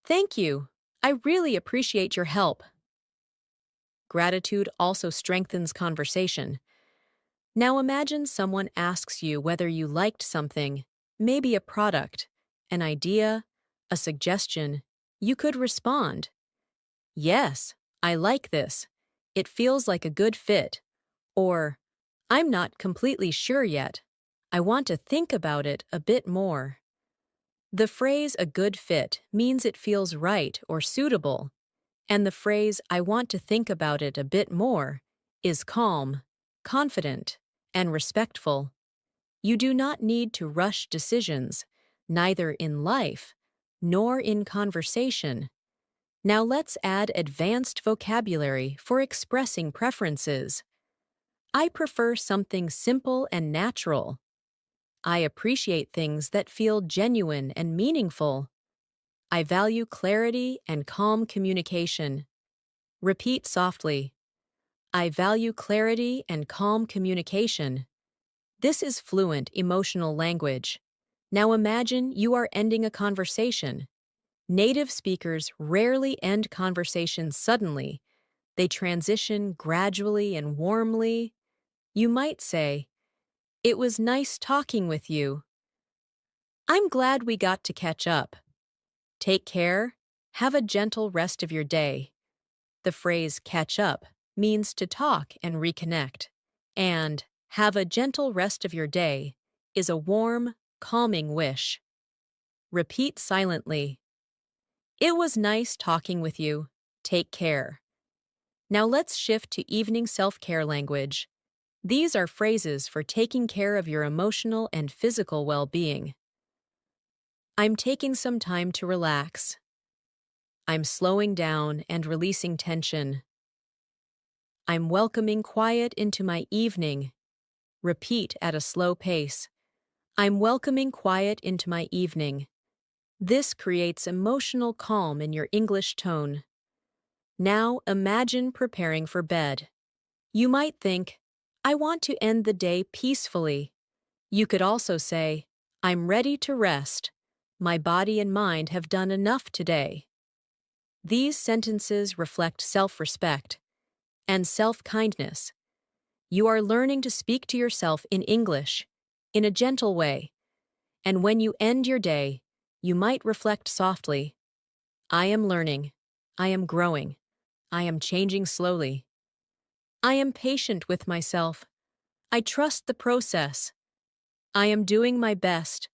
Thank you. I really appreciate your help. Gratitude also strengthens conversation. Now imagine someone asks you whether you liked something, maybe a product, an idea, a suggestion. You could respond, "Yes, I like this. It feels like a good fit." Or, "I'm not completely sure yet. I want to think about it a bit more." The phrase "a good fit" means it feels right or suitable, and the phrase "I want to think about it a bit more" is calm, confident, and respectful. You do not need to rush decisions, neither in life nor in conversation. Now let's add advanced vocabulary for expressing preferences. I prefer something simple and natural. I appreciate things that feel genuine and meaningful. I value clarity and calm communication. Repeat softly. I value clarity and calm communication. This is fluent emotional language. Now imagine you are ending a conversation. Native speakers rarely end conversations suddenly. They transition gradually and warmly. You might say, "It was nice talking with you. I'm glad we got to catch up. Take care. Have a gentle rest of your day." The phrase "catch up" means to talk and reconnect. And "have a gentle rest of your day" is a warm, calming wish. Repeat silently. It was nice talking with you. Take care. Now let's shift to evening self-care language. These are phrases for taking care of your emotional and physical well-being. I'm taking some time to relax. I'm slowing down and releasing tension. I'm welcoming quiet into my evening. Repeat at a slow pace. I'm welcoming quiet into my evening. This creates emotional calm in your English tone. Now imagine preparing for bed. You might think, "I want to end the day peacefully." You could also say, "I'm ready to rest. My body and mind have done enough today." These sentences reflect self-respect and self-kindness. You are learning to speak to yourself in English, in a gentle way. And when you end your day, you might reflect softly, "I am learning. I am growing. I am changing slowly. I am patient with myself. I trust the process. I am doing my best,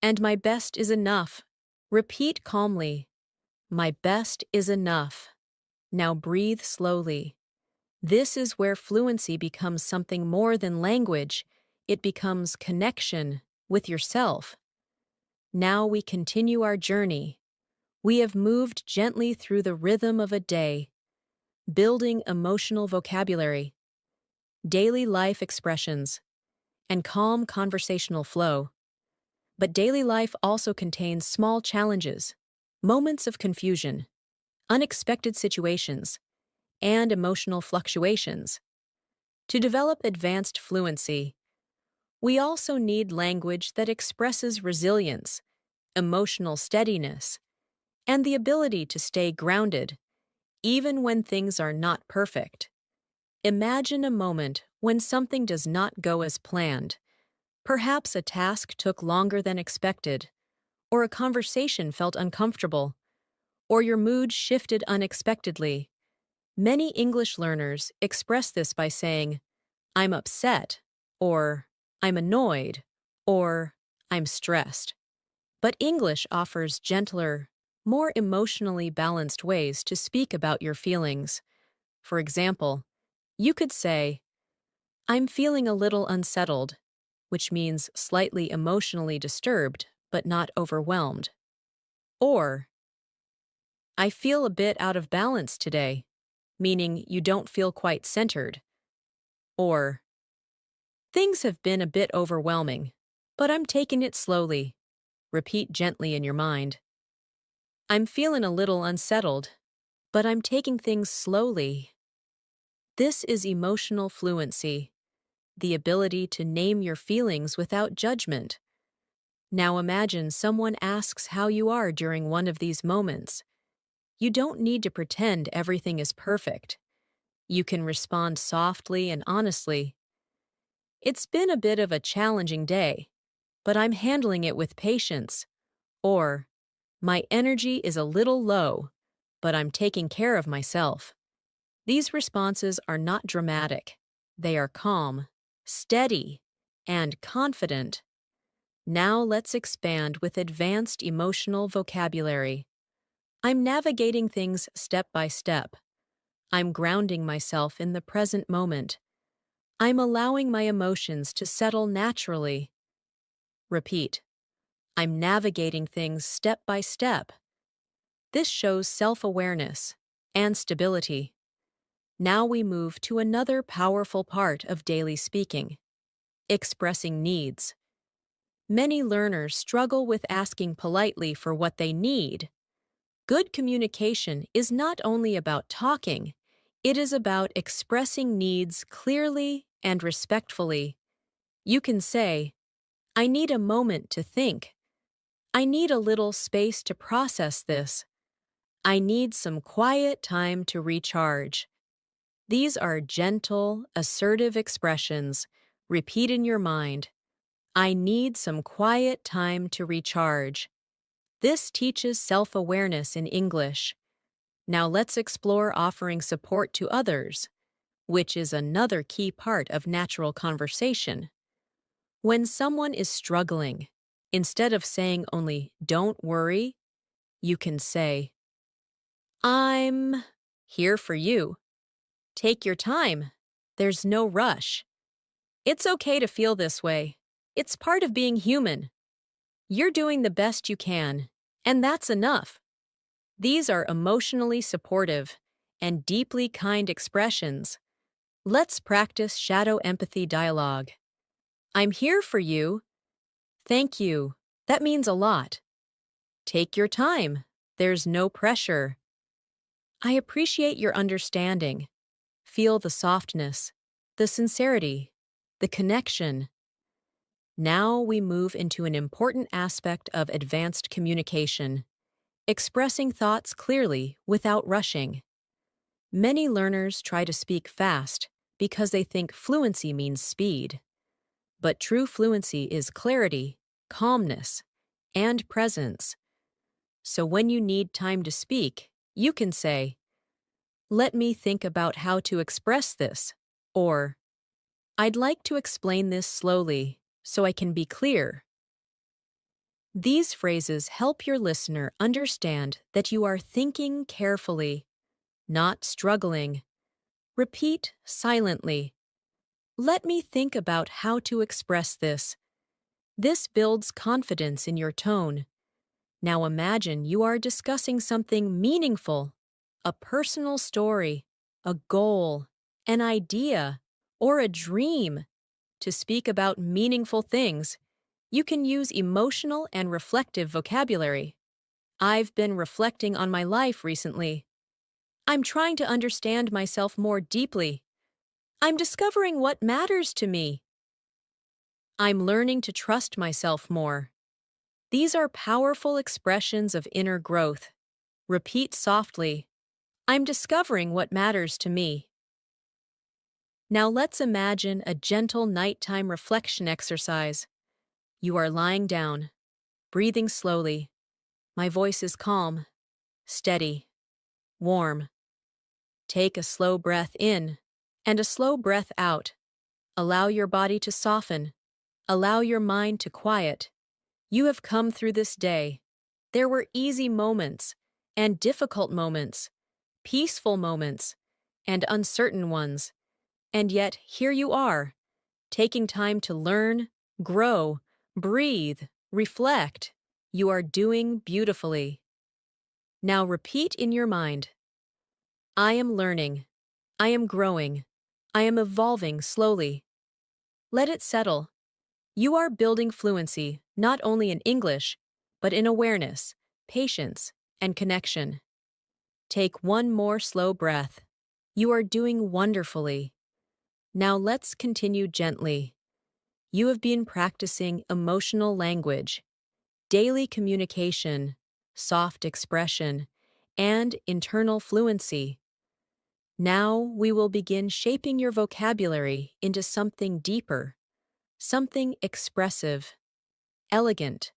and my best is enough." Repeat calmly, "My best is enough." Now breathe slowly. This is where fluency becomes something more than language. It becomes connection with yourself. Now we continue our journey. We have moved gently through the rhythm of a day, building emotional vocabulary, daily life expressions, and calm conversational flow. But daily life also contains small challenges, moments of confusion, unexpected situations, and emotional fluctuations. To develop advanced fluency, we also need language that expresses resilience, emotional steadiness, and the ability to stay grounded, even when things are not perfect. Imagine a moment when something does not go as planned. Perhaps a task took longer than expected, or a conversation felt uncomfortable, or your mood shifted unexpectedly. Many English learners express this by saying, "I'm upset," or "I'm annoyed," or "I'm stressed." But English offers gentler, more emotionally balanced ways to speak about your feelings. For example, you could say, "I'm feeling a little unsettled," which means slightly emotionally disturbed but not overwhelmed. Or, "I feel a bit out of balance today," meaning you don't feel quite centered. Or, "Things have been a bit overwhelming, but I'm taking it slowly." Repeat gently in your mind. "I'm feeling a little unsettled, but I'm taking things slowly." This is emotional fluency. the ability to name your feelings without judgment. Now imagine someone asks how you are during one of these moments. You don't need to pretend everything is perfect. You can respond softly and honestly. It's been a bit of a challenging day, but I'm handling it with patience. Or, my energy is a little low, but I'm taking care of myself. These responses are not dramatic. They are calm, steady, and confident. Now let's expand with advanced emotional vocabulary. I'm navigating things step by step. I'm grounding myself in the present moment. I'm allowing my emotions to settle naturally. Repeat. I'm navigating things step by step. This shows self-awareness and stability. Now we move to another powerful part of daily speaking, expressing needs. Many learners struggle with asking politely for what they need. Good communication is not only about talking, it is about expressing needs clearly and respectfully. You can say, I need a moment to think. I need a little space to process this. I need some quiet time to recharge. These are gentle, assertive expressions. Repeat in your mind, I need some quiet time to recharge. This teaches self-awareness in English. Now let's explore offering support to others, which is another key part of natural conversation. When someone is struggling, instead of saying only, don't worry, you can say, I'm here for you. Take your time. There's no rush. It's okay to feel this way. It's part of being human. You're doing the best you can, and that's enough. These are emotionally supportive and deeply kind expressions. Let's practice shadow empathy dialogue. I'm here for you. Thank you. That means a lot. Take your time. There's no pressure. I appreciate your understanding. Feel the softness, the sincerity, the connection. Now we move into an important aspect of advanced communication, expressing thoughts clearly without rushing. Many learners try to speak fast because they think fluency means speed. But true fluency is clarity, calmness, and presence. So when you need time to speak, you can say, let me think about how to express this, or I'd like to explain this slowly so I can be clear. These phrases help your listener understand that you are thinking carefully, not struggling. Repeat silently. Let me think about how to express this. This builds confidence in your tone. Now imagine you are discussing something meaningful, a personal story, a goal, an idea, or a dream. To speak about meaningful things, you can use emotional and reflective vocabulary. I've been reflecting on my life recently. I'm trying to understand myself more deeply. I'm discovering what matters to me. I'm learning to trust myself more. These are powerful expressions of inner growth. Repeat softly. I'm discovering what matters to me. Now let's imagine a gentle nighttime reflection exercise. You are lying down, breathing slowly. My voice is calm, steady, warm. Take a slow breath in and a slow breath out. Allow your body to soften. Allow your mind to quiet. You have come through this day. There were easy moments and difficult moments, peaceful moments and uncertain ones. And yet here you are, taking time to learn, grow, breathe, reflect. You are doing beautifully. Now repeat in your mind, I am learning. I am growing. I am evolving slowly. Let it settle. You are building fluency not only in English, but in awareness, patience, and connection. Take one more slow breath. You are doing wonderfully. Now let's continue gently. You have been practicing emotional language, daily communication, soft expression, and internal fluency. Now we will begin shaping your vocabulary into something deeper, something expressive, elegant,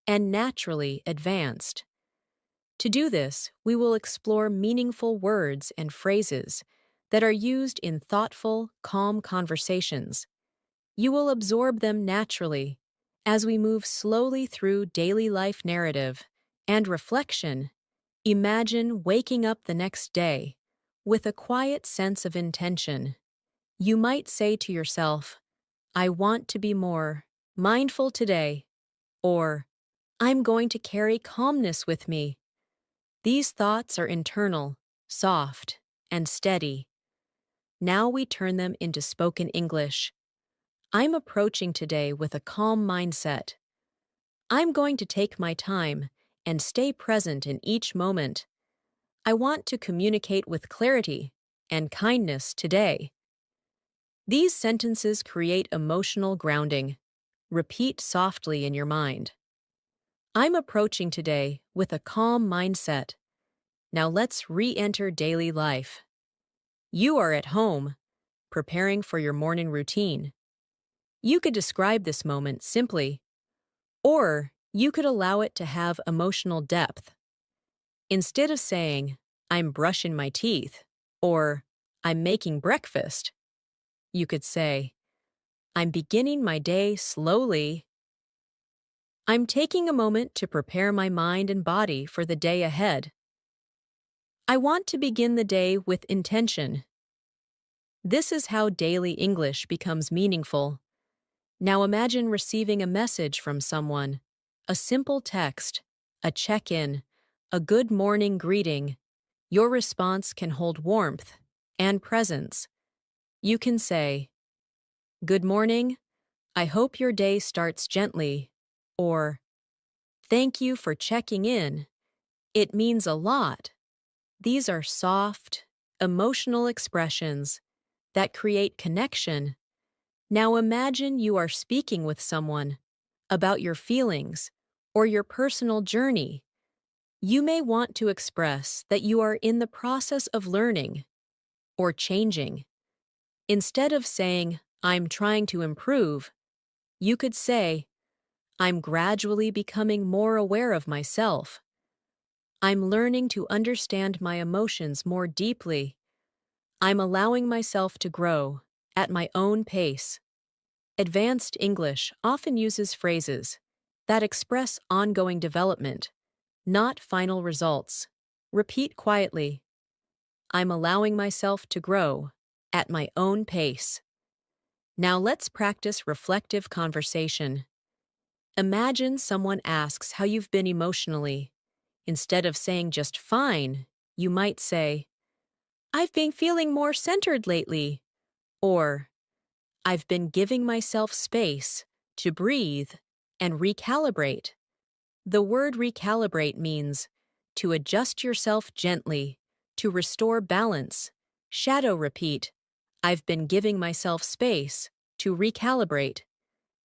and naturally advanced. To do this, we will explore meaningful words and phrases that are used in thoughtful, calm conversations. You will absorb them naturally as we move slowly through daily life narrative and reflection. Imagine waking up the next day with a quiet sense of intention. You might say to yourself, I want to be more mindful today, or I'm going to carry calmness with me. These thoughts are internal, soft, and steady. Now we turn them into spoken English. I'm approaching today with a calm mindset. I'm going to take my time and stay present in each moment. I want to communicate with clarity and kindness today. These sentences create emotional grounding. Repeat softly in your mind. I'm approaching today with a calm mindset. Now let's re-enter daily life. You are at home, preparing for your morning routine. You could describe this moment simply, or you could allow it to have emotional depth. Instead of saying, I'm brushing my teeth, or I'm making breakfast, you could say, I'm beginning my day slowly. I'm taking a moment to prepare my mind and body for the day ahead. I want to begin the day with intention. This is how daily English becomes meaningful. Now imagine receiving a message from someone, a simple text, a check-in, a good morning greeting. Your response can hold warmth and presence. You can say, Good morning, I hope your day starts gently, or Thank you for checking in. It means a lot. These are soft, emotional expressions that create connection. Now imagine you are speaking with someone about your feelings or your personal journey. You may want to express that you are in the process of learning or changing. Instead of saying, I'm trying to improve, you could say, I'm gradually becoming more aware of myself. I'm learning to understand my emotions more deeply. I'm allowing myself to grow at my own pace. Advanced English often uses phrases that express ongoing development, not final results. Repeat quietly. I'm allowing myself to grow at my own pace. Now let's practice reflective conversation. Imagine someone asks how you've been emotionally. Instead of saying just fine, you might say, I've been feeling more centered lately, or I've been giving myself space to breathe and recalibrate. The word recalibrate means to adjust yourself gently, to restore balance. Shadow repeat, I've been giving myself space to recalibrate.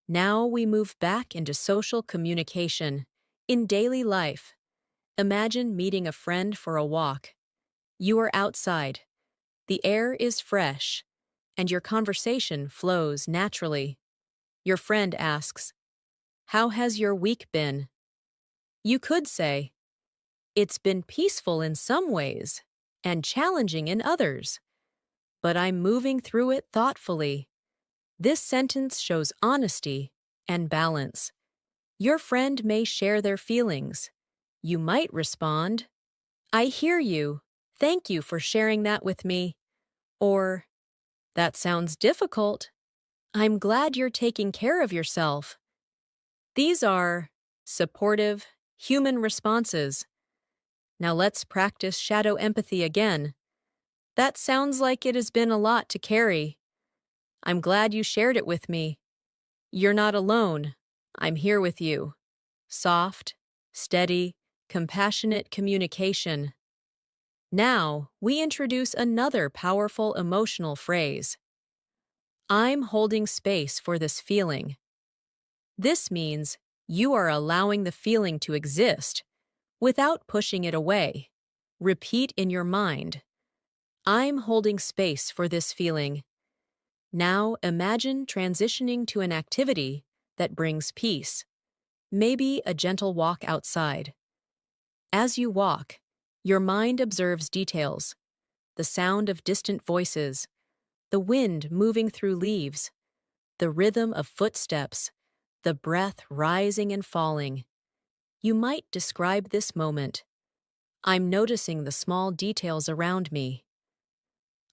Now we move back into social communication. In daily life, imagine meeting a friend for a walk. You are outside, the air is fresh, and your conversation flows naturally. Your friend asks, How has your week been? You could say, It's been peaceful in some ways and challenging in others, but I'm moving through it thoughtfully. This sentence shows honesty and balance. Your friend may share their feelings. You might respond, I hear you. Thank you for sharing that with me. Or, That sounds difficult. I'm glad you're taking care of yourself. These are supportive, human responses. Now let's practice shadow empathy again. That sounds like it has been a lot to carry. I'm glad you shared it with me. You're not alone. I'm here with you. Soft, steady, compassionate communication. Now, we introduce another powerful emotional phrase. I'm holding space for this feeling. This means you are allowing the feeling to exist without pushing it away. Repeat in your mind, I'm holding space for this feeling. Now imagine transitioning to an activity that brings peace, maybe a gentle walk outside. As you walk, your mind observes details, the sound of distant voices, the wind moving through leaves, the rhythm of footsteps, the breath rising and falling. You might describe this moment. I'm noticing the small details around me.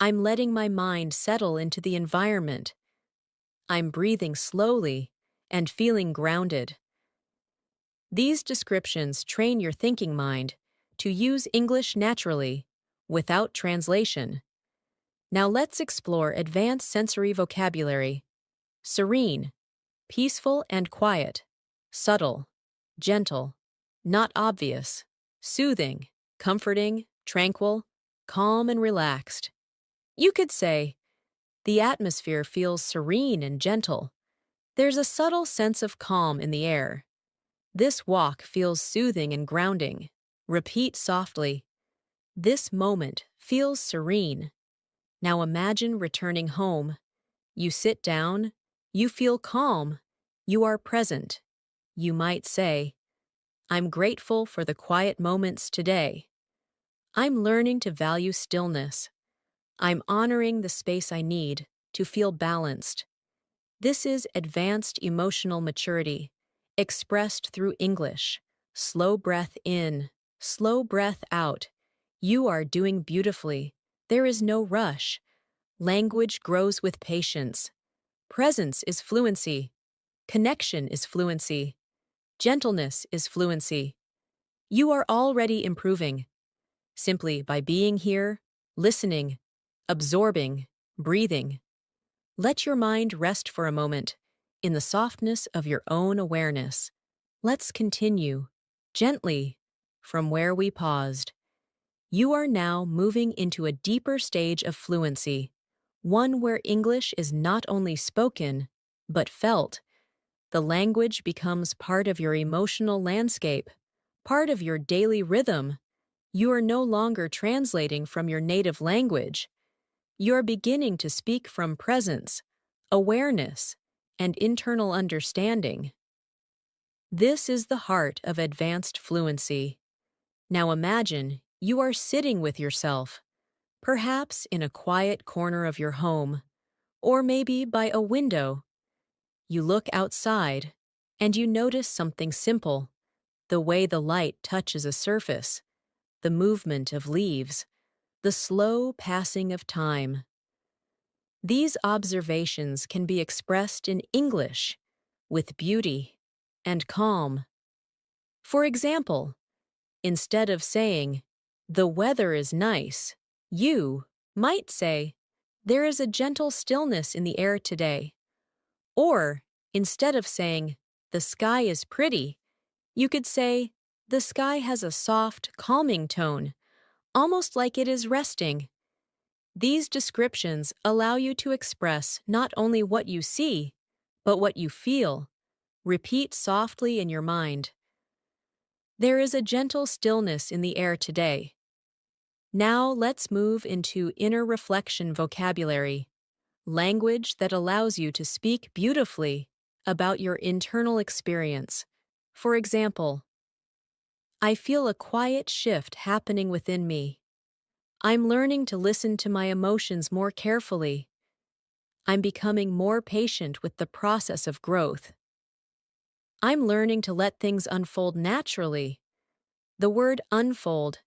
I'm letting my mind settle into the environment. I'm breathing slowly and feeling grounded. These descriptions train your thinking mind to use English naturally, without translation. Now let's explore advanced sensory vocabulary. Serene, peaceful and quiet, subtle, gentle, not obvious, soothing, comforting, tranquil, calm and relaxed. You could say, the atmosphere feels serene and gentle. There's a subtle sense of calm in the air. This walk feels soothing and grounding. Repeat softly, this moment feels serene. Now imagine returning home. You sit down, you feel calm, you are present. You might say, I'm grateful for the quiet moments today. I'm learning to value stillness. I'm honoring the space I need to feel balanced. This is advanced emotional maturity, expressed through English. Slow breath in, slow breath out. You are doing beautifully. There is no rush. Language grows with patience. Presence is fluency. Connection is fluency. Gentleness is fluency. You are already improving. Simply by being here, listening, absorbing, breathing. Let your mind rest for a moment in the softness of your own awareness. Let's continue, gently, from where we paused. You are now moving into a deeper stage of fluency, one where English is not only spoken, but felt. The language becomes part of your emotional landscape, part of your daily rhythm. You are no longer translating from your native language. You're beginning to speak from presence, awareness, and internal understanding. This is the heart of advanced fluency. Now imagine you are sitting with yourself, perhaps in a quiet corner of your home, or maybe by a window. You look outside, and you notice something simple, the way the light touches a surface, the movement of leaves, the slow passing of time. These observations can be expressed in English with beauty and calm. For example, instead of saying, the weather is nice, you might say, there is a gentle stillness in the air today. Or, instead of saying, the sky is pretty, you could say, the sky has a soft, calming tone, almost like it is resting. These descriptions allow you to express not only what you see, but what you feel. Repeat softly in your mind. There is a gentle stillness in the air today. Now let's move into inner reflection vocabulary, language that allows you to speak beautifully about your internal experience. For example, I feel a quiet shift happening within me. I'm learning to listen to my emotions more carefully. I'm becoming more patient with the process of growth. I'm learning to let things unfold naturally. The word unfold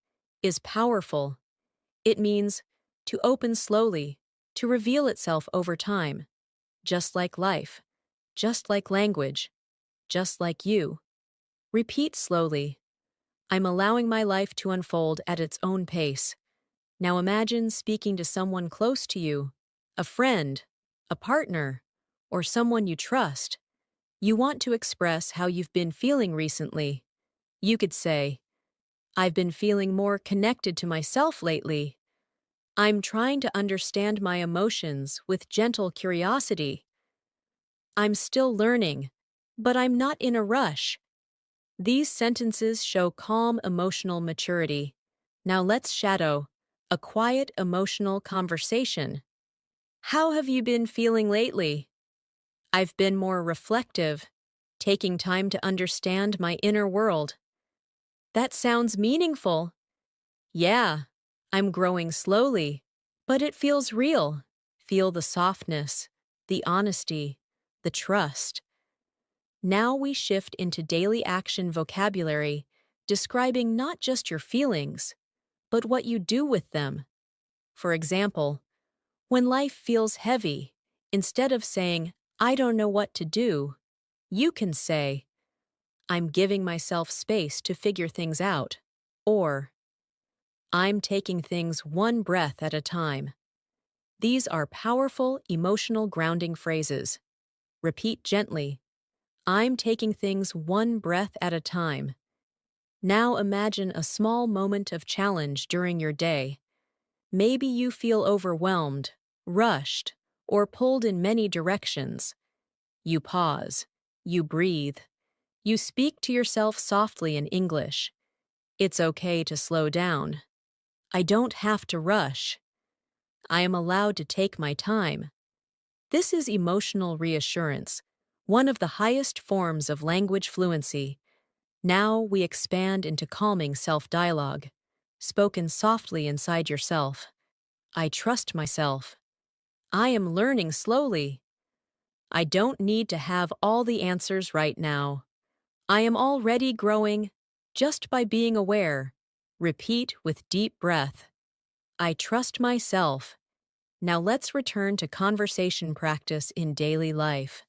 is powerful. It means to open slowly, to reveal itself over time, just like life, just like language, just like you. Repeat slowly. I'm allowing my life to unfold at its own pace. Now imagine speaking to someone close to you, a friend, a partner, or someone you trust. You want to express how you've been feeling recently. You could say, I've been feeling more connected to myself lately. I'm trying to understand my emotions with gentle curiosity. I'm still learning, but I'm not in a rush. These sentences show calm emotional maturity. Now let's shadow a quiet emotional conversation. How have you been feeling lately? I've been more reflective, taking time to understand my inner world. That sounds meaningful. Yeah, I'm growing slowly, but it feels real. Feel the softness, the honesty, the trust. Now we shift into daily action vocabulary, describing not just your feelings, but what you do with them. For example, when life feels heavy, instead of saying, I don't know what to do, you can say, I'm giving myself space to figure things out. Or, I'm taking things one breath at a time. These are powerful, emotional grounding phrases. Repeat gently. I'm taking things one breath at a time. Now imagine a small moment of challenge during your day. Maybe you feel overwhelmed, rushed, or pulled in many directions. You pause. You breathe. You speak to yourself softly in English. It's okay to slow down. I don't have to rush. I am allowed to take my time. This is emotional reassurance, one of the highest forms of language fluency. Now we expand into calming self-dialogue, spoken softly inside yourself. I trust myself. I am learning slowly. I don't need to have all the answers right now. I am already growing just by being aware. Repeat with deep breath. I trust myself. Now let's return to conversation practice in daily life.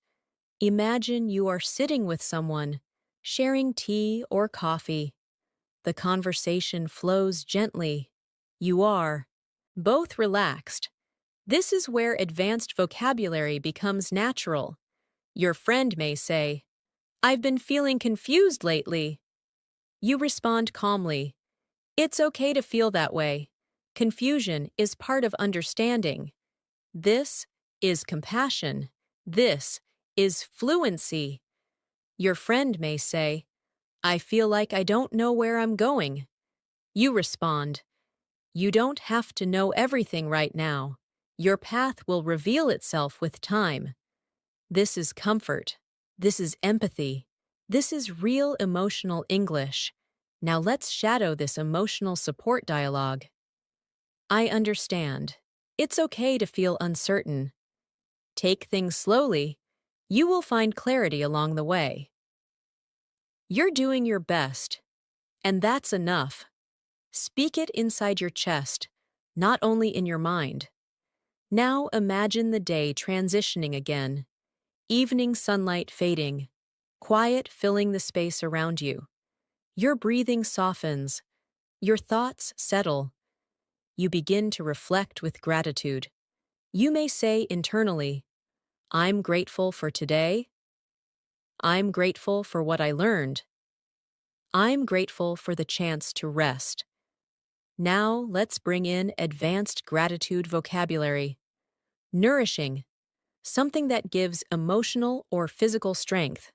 Imagine you are sitting with someone, sharing tea or coffee. The conversation flows gently. You are both relaxed. This is where advanced vocabulary becomes natural. Your friend may say, I've been feeling confused lately. You respond calmly. It's okay to feel that way. Confusion is part of understanding. This is compassion. This is fluency. Your friend may say, I feel like I don't know where I'm going. You respond, you don't have to know everything right now. Your path will reveal itself with time. This is comfort. This is empathy. This is real emotional English. Now let's shadow this emotional support dialogue. I understand. It's okay to feel uncertain. Take things slowly. You will find clarity along the way. You're doing your best, and that's enough. Speak it inside your chest, not only in your mind. Now imagine the day transitioning again. Evening sunlight fading. Quiet filling the space around you. Your breathing softens. Your thoughts settle. You begin to reflect with gratitude. You may say internally, I'm grateful for today. I'm grateful for what I learned. I'm grateful for the chance to rest. Now let's bring in advanced gratitude vocabulary. Nourishing, something that gives emotional or physical strength.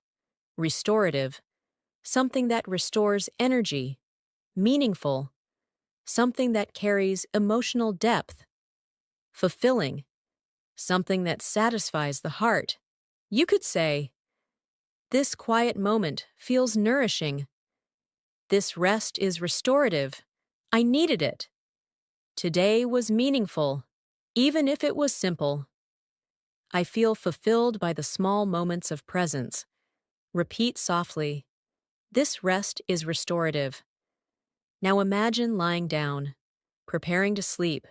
Restorative, something that restores energy. Meaningful, something that carries emotional depth. Fulfilling, something that satisfies the heart. You could say, this quiet moment feels nourishing. This rest is restorative. I needed it. Today was meaningful, even if it was simple. I feel fulfilled by the small moments of presence. Repeat softly. This rest is restorative. Now imagine lying down, preparing to sleep.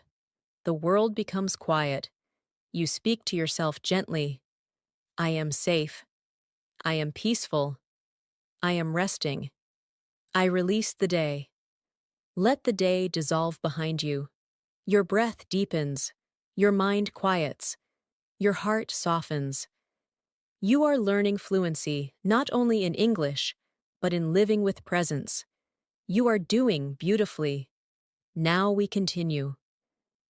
The world becomes quiet. You speak to yourself gently. I am safe. I am peaceful. I am resting. I release the day. Let the day dissolve behind you. Your breath deepens. Your mind quiets. Your heart softens. You are learning fluency not only in English, but in living with presence. You are doing beautifully. Now we continue.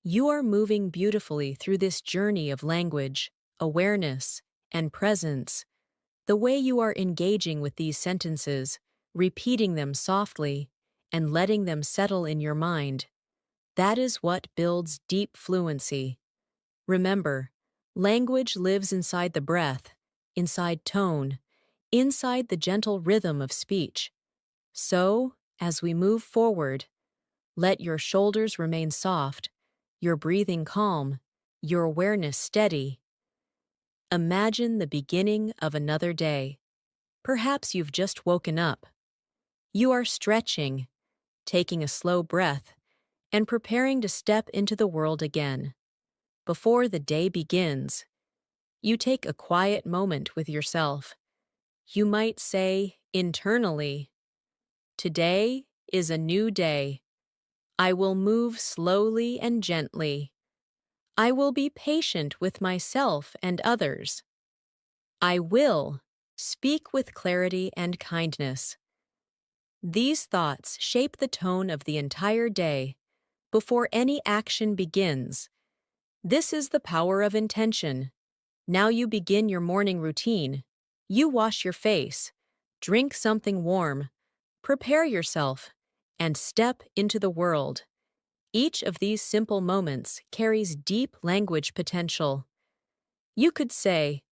You are moving beautifully through this journey of language, awareness, and presence. The way you are engaging with these sentences, repeating them softly, and letting them settle in your mind, that is what builds deep fluency. Remember, language lives inside the breath, inside tone, inside the gentle rhythm of speech. So, as we move forward, let your shoulders remain soft, your breathing calm, your awareness steady. Imagine the beginning of another day. Perhaps you've just woken up. You are stretching, taking a slow breath, and preparing to step into the world again. Before the day begins, you take a quiet moment with yourself. You might say internally, "Today is a new day. I will move slowly and gently. I will be patient with myself and others. I will speak with clarity and kindness." These thoughts shape the tone of the entire day before any action begins. This is the power of intention. Now you begin your morning routine. You wash your face, drink something warm, prepare yourself, and step into the world. Each of these simple moments carries deep language potential. You could say,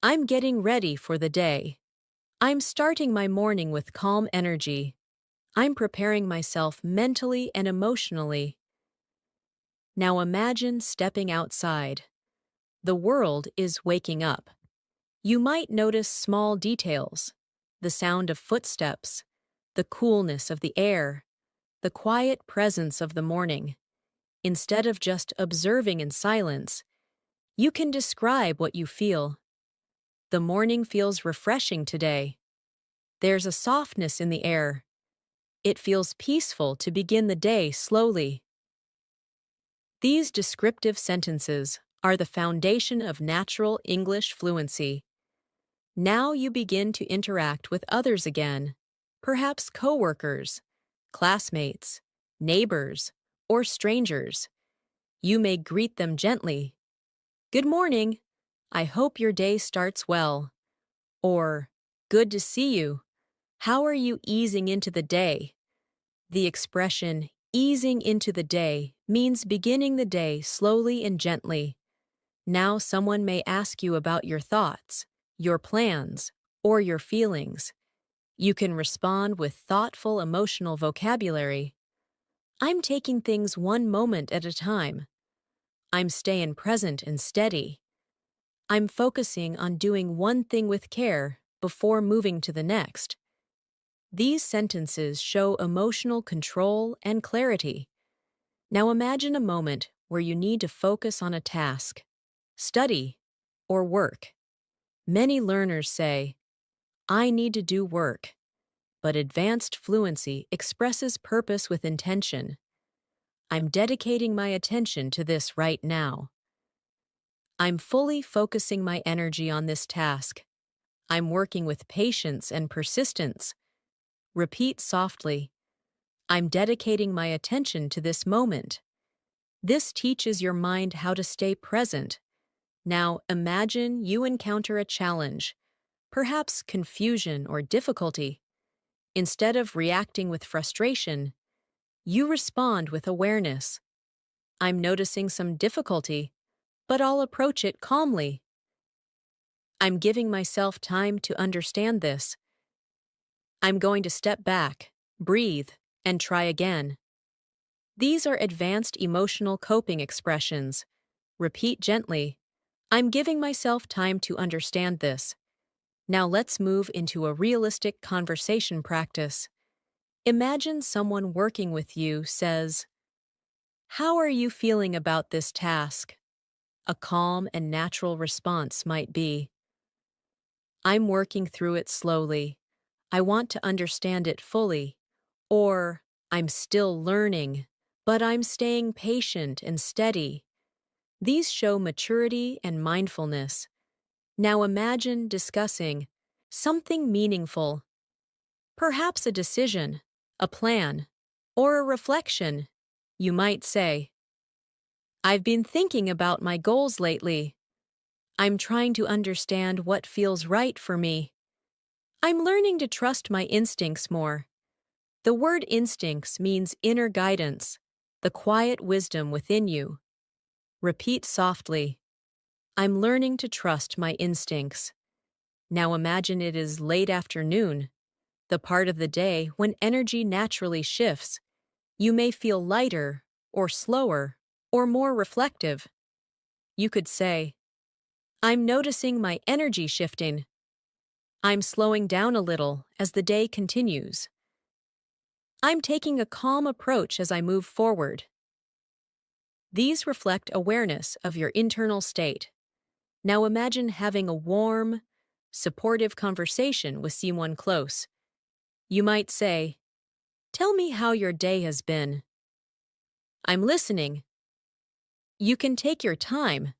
"I'm getting ready for the day. I'm starting my morning with calm energy. I'm preparing myself mentally and emotionally." Now imagine stepping outside. The world is waking up. You might notice small details, the sound of footsteps, the coolness of the air, the quiet presence of the morning. Instead of just observing in silence, you can describe what you feel. The morning feels refreshing today. There's a softness in the air. It feels peaceful to begin the day slowly. These descriptive sentences are the foundation of natural English fluency. Now you begin to interact with others again, perhaps coworkers, classmates, neighbors, or strangers. You may greet them gently. "Good morning. I hope your day starts well." Or, "Good to see you. How are you easing into the day?" The expression easing into the day means beginning the day slowly and gently. Now someone may ask you about your thoughts, your plans, or your feelings. You can respond with thoughtful emotional vocabulary. "I'm taking things one moment at a time." "I'm staying present and steady." "I'm focusing on doing one thing with care before moving to the next." These sentences show emotional control and clarity. Now imagine a moment where you need to focus on a task, study, or work. Many learners say, "I need to do work," but advanced fluency expresses purpose with intention. "I'm dedicating my attention to this right now." "I'm fully focusing my energy on this task." "I'm working with patience and persistence." Repeat softly, "I'm dedicating my attention to this moment." This teaches your mind how to stay present. Now imagine you encounter a challenge, perhaps confusion or difficulty. Instead of reacting with frustration, you respond with awareness. "I'm noticing some difficulty, but I'll approach it calmly." "I'm giving myself time to understand this." "I'm going to step back, breathe, and try again." These are advanced emotional coping expressions. Repeat gently, "I'm giving myself time to understand this." Now let's move into a realistic conversation practice. Imagine someone working with you says, "How are you feeling about this task?" A calm and natural response might be, "I'm working through it slowly. I want to understand it fully." Or, "I'm still learning, but I'm staying patient and steady." These show maturity and mindfulness. Now imagine discussing something meaningful, perhaps a decision, a plan, or a reflection. You might say, I've been thinking about my goals lately. I'm trying to understand what feels right for me. I'm learning to trust my instincts more. The word instincts means inner guidance, the quiet wisdom within you. Repeat softly. I'm learning to trust my instincts. Now imagine it is late afternoon, the part of the day when energy naturally shifts. You may feel lighter, or slower, or more reflective. You could say, I'm noticing my energy shifting. I'm slowing down a little as the day continues. I'm taking a calm approach as I move forward. These reflect awareness of your internal state. Now imagine having a warm, supportive conversation with someone close. You might say, tell me how your day has been. I'm listening. You can take your time.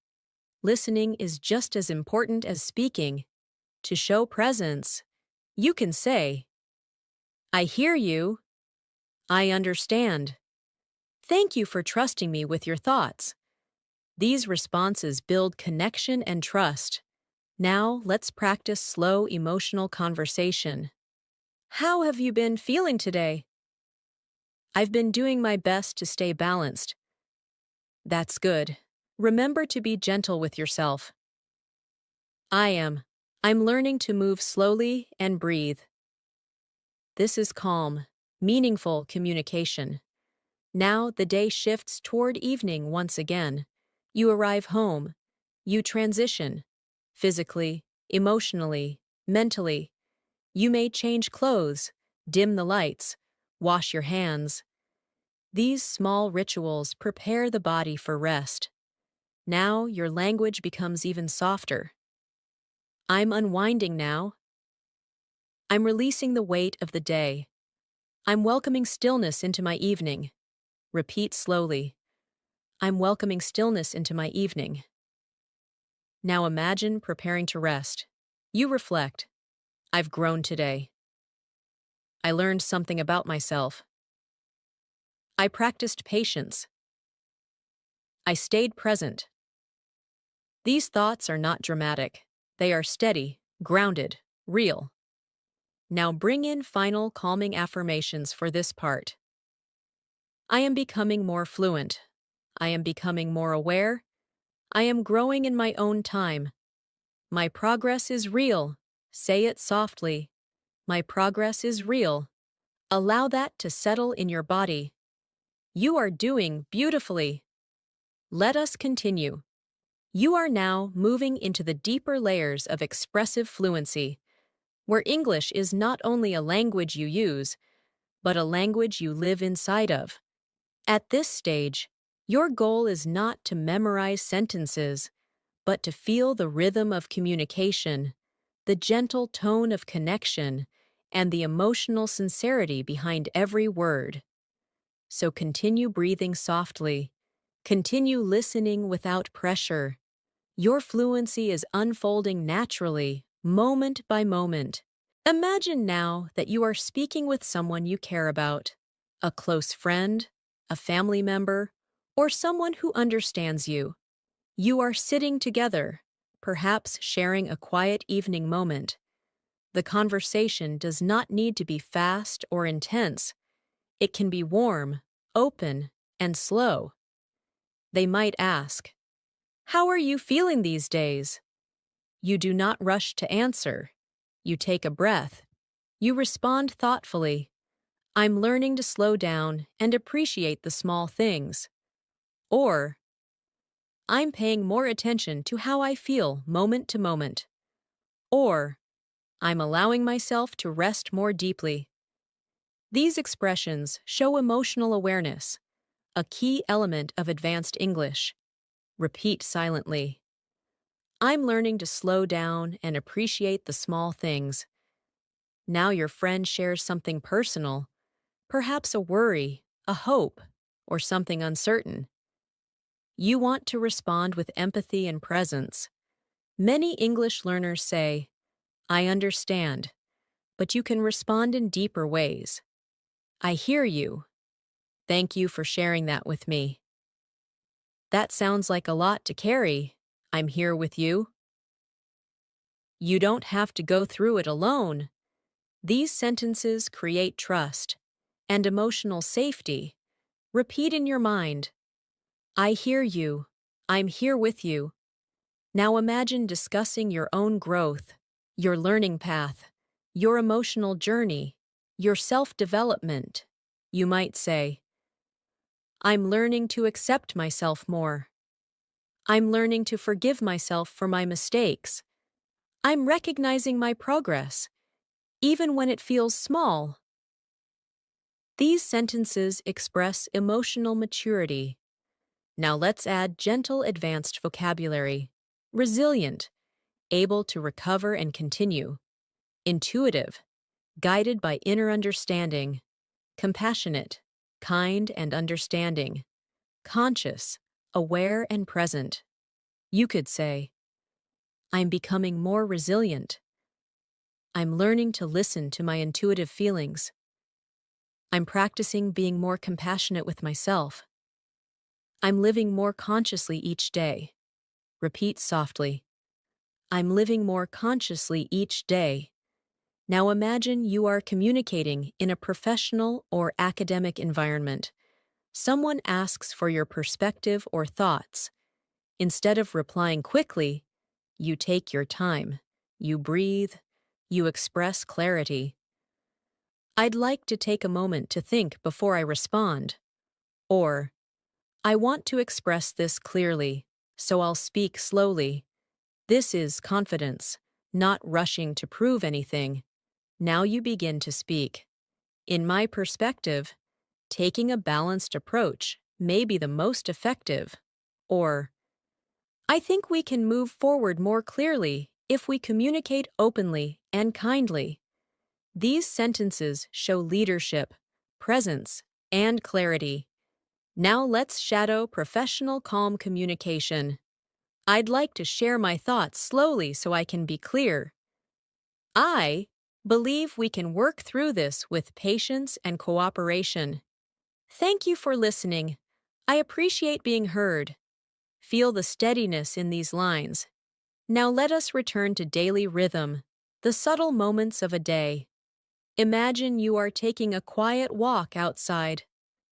Listening is just as important as speaking. To show presence, you can say, I hear you. I understand. Thank you for trusting me with your thoughts. These responses build connection and trust. Now, let's practice slow emotional conversation. How have you been feeling today? I've been doing my best to stay balanced. That's good. Remember to be gentle with yourself. I am. I'm learning to move slowly and breathe. This is calm, meaningful communication. Now the day shifts toward evening once again. You arrive home. You transition. Physically, emotionally, mentally. You may change clothes, dim the lights, wash your hands. These small rituals prepare the body for rest. Now your language becomes even softer. I'm unwinding now. I'm releasing the weight of the day. I'm welcoming stillness into my evening. Repeat slowly. I'm welcoming stillness into my evening. Now imagine preparing to rest. You reflect. I've grown today. I learned something about myself. I practiced patience. I stayed present. These thoughts are not dramatic. They are steady, grounded, real. Now bring in final calming affirmations for this part. I am becoming more fluent. I am becoming more aware. I am growing in my own time. My progress is real. Say it softly. My progress is real. Allow that to settle in your body. You are doing beautifully. Let us continue. You are now moving into the deeper layers of expressive fluency, where English is not only a language you use, but a language you live inside of. At this stage, your goal is not to memorize sentences, but to feel the rhythm of communication, the gentle tone of connection, and the emotional sincerity behind every word. So continue breathing softly. Continue listening without pressure. Your fluency is unfolding naturally, moment by moment. Imagine now that you are speaking with someone you care about, a close friend, a family member, or someone who understands you. You are sitting together, perhaps sharing a quiet evening moment. The conversation does not need to be fast or intense. It can be warm, open, and slow. They might ask, how are you feeling these days? You do not rush to answer. You take a breath. You respond thoughtfully. I'm learning to slow down and appreciate the small things. Or, I'm paying more attention to how I feel moment to moment. Or, I'm allowing myself to rest more deeply. These expressions show emotional awareness, a key element of advanced English. Repeat silently. I'm learning to slow down and appreciate the small things. Now your friend shares something personal, perhaps a worry, a hope, or something uncertain. You want to respond with empathy and presence. Many English learners say, I understand, but you can respond in deeper ways. I hear you. Thank you for sharing that with me. That sounds like a lot to carry. I'm here with you. You don't have to go through it alone. These sentences create trust and emotional safety. Repeat in your mind, I hear you. I'm here with you. Now imagine discussing your own growth, your learning path, your emotional journey, your self-development. You might say, I'm learning to accept myself more. I'm learning to forgive myself for my mistakes. I'm recognizing my progress, even when it feels small. These sentences express emotional maturity. Now let's add gentle advanced vocabulary. Resilient, able to recover and continue. Intuitive, guided by inner understanding. Compassionate, kind and understanding. Conscious, aware and present. You could say, I'm becoming more resilient. I'm learning to listen to my intuitive feelings. I'm practicing being more compassionate with myself. I'm living more consciously each day. Repeat softly. I'm living more consciously each day. Now imagine you are communicating in a professional or academic environment. Someone asks for your perspective or thoughts. Instead of replying quickly, you take your time. You breathe. You express clarity. I'd like to take a moment to think before I respond. Or, I want to express this clearly, so I'll speak slowly. This is confidence, not rushing to prove anything. Now you begin to speak. In my perspective, taking a balanced approach may be the most effective. Or, I think we can move forward more clearly if we communicate openly and kindly. These sentences show leadership, presence, and clarity. Now let's shadow professional calm communication. I'd like to share my thoughts slowly so I can be clear. I believe we can work through this with patience and cooperation. Thank you for listening. I appreciate being heard. Feel the steadiness in these lines. Now let us return to daily rhythm, the subtle moments of a day. Imagine you are taking a quiet walk outside,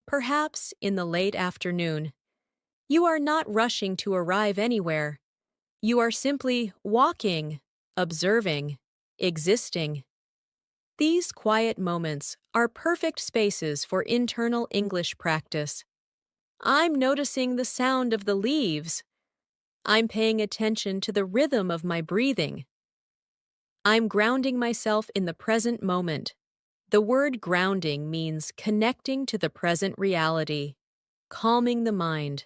perhaps in the late afternoon. You are not rushing to arrive anywhere. You are simply walking, observing, existing. These quiet moments are perfect spaces for internal English practice. I'm noticing the sound of the leaves. I'm paying attention to the rhythm of my breathing. I'm grounding myself in the present moment. The word grounding means connecting to the present reality, calming the mind.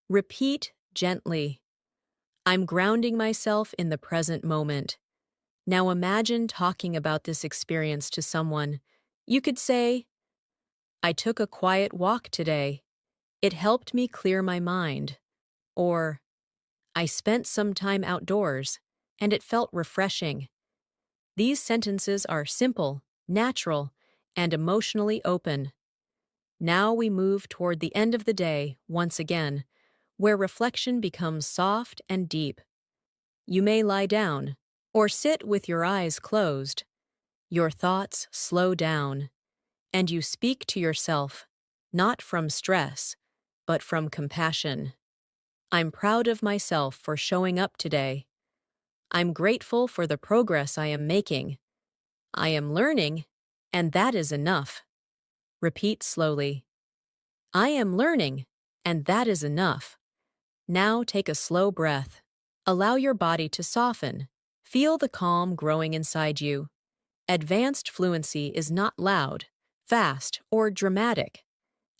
Repeat gently. I'm grounding myself in the present moment. Now imagine talking about this experience to someone. You could say, I took a quiet walk today. It helped me clear my mind. Or, I spent some time outdoors, and it felt refreshing. These sentences are simple, natural, and emotionally open. Now we move toward the end of the day once again, where reflection becomes soft and deep. You may lie down or sit with your eyes closed. Your thoughts slow down, and you speak to yourself, not from stress, but from compassion. I'm proud of myself for showing up today. I'm grateful for the progress I am making. I am learning, and that is enough. Repeat slowly. I am learning, and that is enough. Now take a slow breath. Allow your body to soften. Feel the calm growing inside you. Advanced fluency is not loud, fast, or dramatic.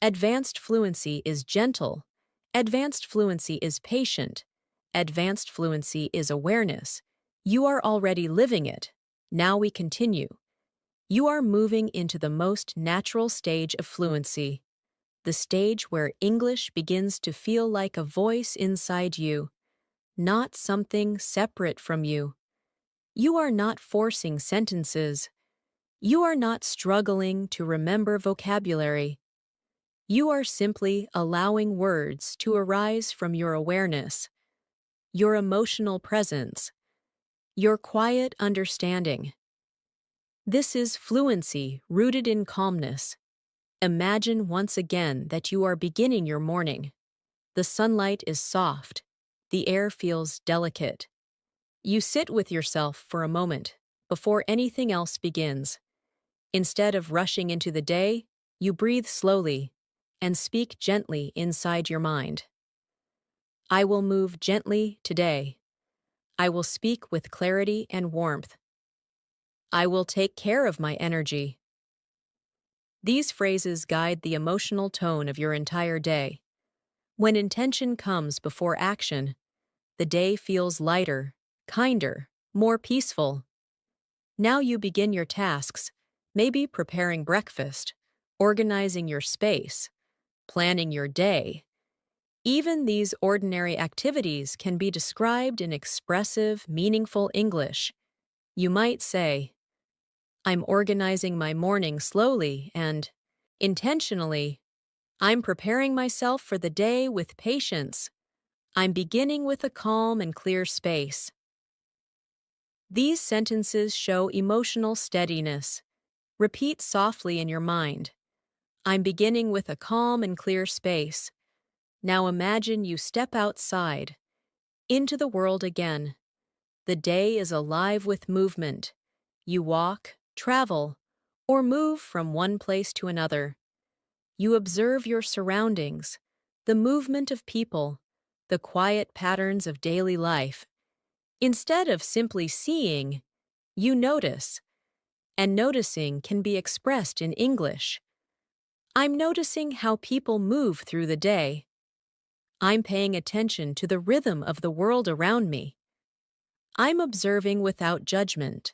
Advanced fluency is gentle. Advanced fluency is patient. Advanced fluency is awareness. You are already living it. Now we continue. You are moving into the most natural stage of fluency, the stage where English begins to feel like a voice inside you, not something separate from you. You are not forcing sentences. You are not struggling to remember vocabulary. You are simply allowing words to arise from your awareness, your emotional presence, your quiet understanding. This is fluency rooted in calmness. Imagine once again that you are beginning your morning. The sunlight is soft. The air feels delicate. You sit with yourself for a moment before anything else begins. Instead of rushing into the day, you breathe slowly and speak gently inside your mind. I will move gently today. I will speak with clarity and warmth. I will take care of my energy. These phrases guide the emotional tone of your entire day. When intention comes before action, the day feels lighter, kinder, more peaceful. Now you begin your tasks, maybe preparing breakfast, organizing your space, planning your day. Even these ordinary activities can be described in expressive, meaningful English. You might say, I'm organizing my morning slowly and intentionally. I'm preparing myself for the day with patience. I'm beginning with a calm and clear space. These sentences show emotional steadiness. Repeat softly in your mind. I'm beginning with a calm and clear space. Now imagine you step outside, into the world again. The day is alive with movement. You walk, travel, or move from one place to another. You observe your surroundings, the movement of people, the quiet patterns of daily life. Instead of simply seeing, you notice, and noticing can be expressed in English. I'm noticing how people move through the day. I'm paying attention to the rhythm of the world around me. I'm observing without judgment,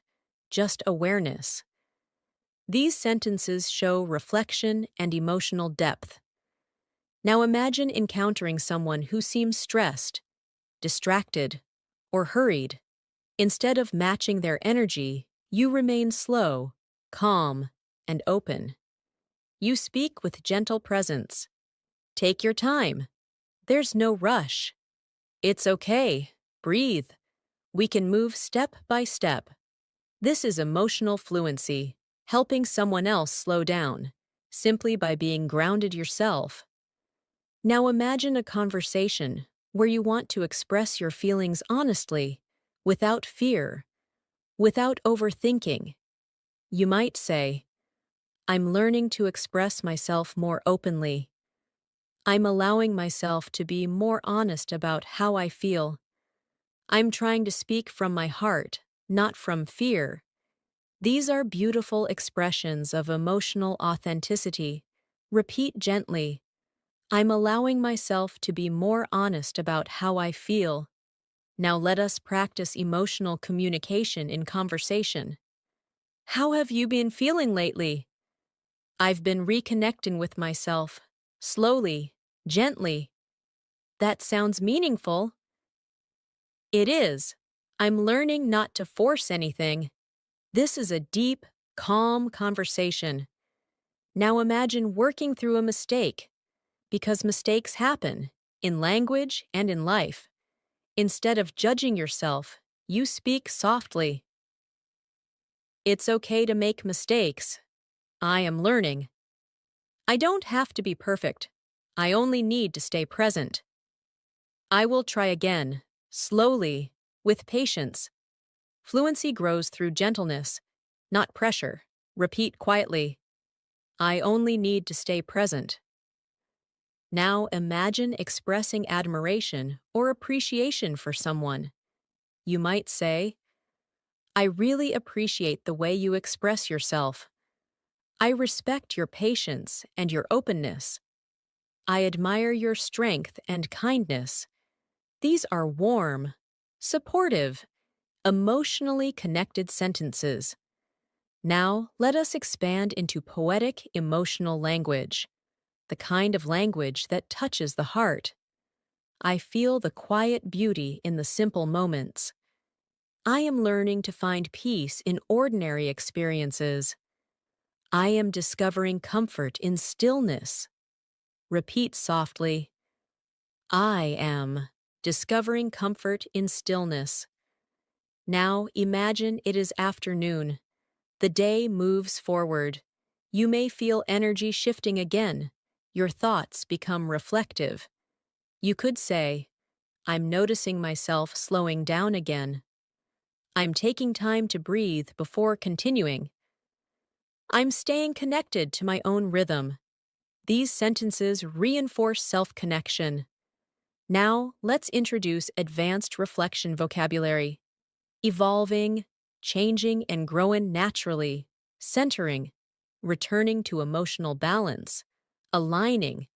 just awareness. These sentences show reflection and emotional depth. Now imagine encountering someone who seems stressed, distracted, or hurried. Instead of matching their energy, you remain slow, calm, and open. You speak with gentle presence. Take your time. There's no rush. It's okay. Breathe. We can move step by step. This is emotional fluency, helping someone else slow down, simply by being grounded yourself. Now imagine a conversation where you want to express your feelings honestly, without fear, without overthinking. You might say, I'm learning to express myself more openly. I'm allowing myself to be more honest about how I feel. I'm trying to speak from my heart, not from fear. These are beautiful expressions of emotional authenticity. Repeat gently. I'm allowing myself to be more honest about how I feel. Now let us practice emotional communication in conversation. How have you been feeling lately? I've been reconnecting with myself, slowly, gently. That sounds meaningful. It is. I'm learning not to force anything. This is a deep, calm conversation. Now imagine working through a mistake, because mistakes happen, in language and in life. Instead of judging yourself, you speak softly. It's okay to make mistakes. I am learning. I don't have to be perfect. I only need to stay present. I will try again, slowly, with patience. Fluency grows through gentleness, not pressure. Repeat quietly. I only need to stay present. Now imagine expressing admiration or appreciation for someone. You might say, I really appreciate the way you express yourself. I respect your patience and your openness. I admire your strength and kindness. These are warm, supportive, emotionally connected sentences. Now, let us expand into poetic emotional language, the kind of language that touches the heart. I feel the quiet beauty in the simple moments. I am learning to find peace in ordinary experiences. I am discovering comfort in stillness. Repeat softly, I am, discovering comfort in stillness. Now imagine it is afternoon. The day moves forward. You may feel energy shifting again. Your thoughts become reflective. You could say, I'm noticing myself slowing down again. I'm taking time to breathe before continuing. I'm staying connected to my own rhythm. These sentences reinforce self-connection. Now, let's introduce advanced reflection vocabulary. Evolving, changing and growing naturally, centering, returning to emotional balance, aligning,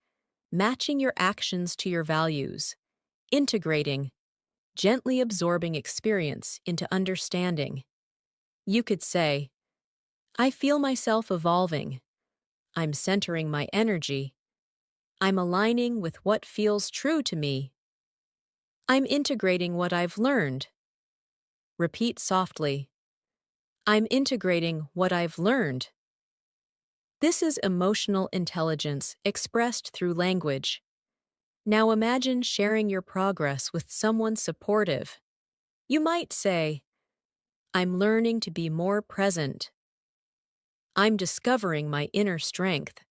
matching your actions to your values, integrating, gently absorbing experience into understanding. You could say, I feel myself evolving. I'm centering my energy. I'm aligning with what feels true to me. I'm integrating what I've learned. Repeat softly. I'm integrating what I've learned. This is emotional intelligence expressed through language. Now imagine sharing your progress with someone supportive. You might say, I'm learning to be more present. I'm discovering my inner strength.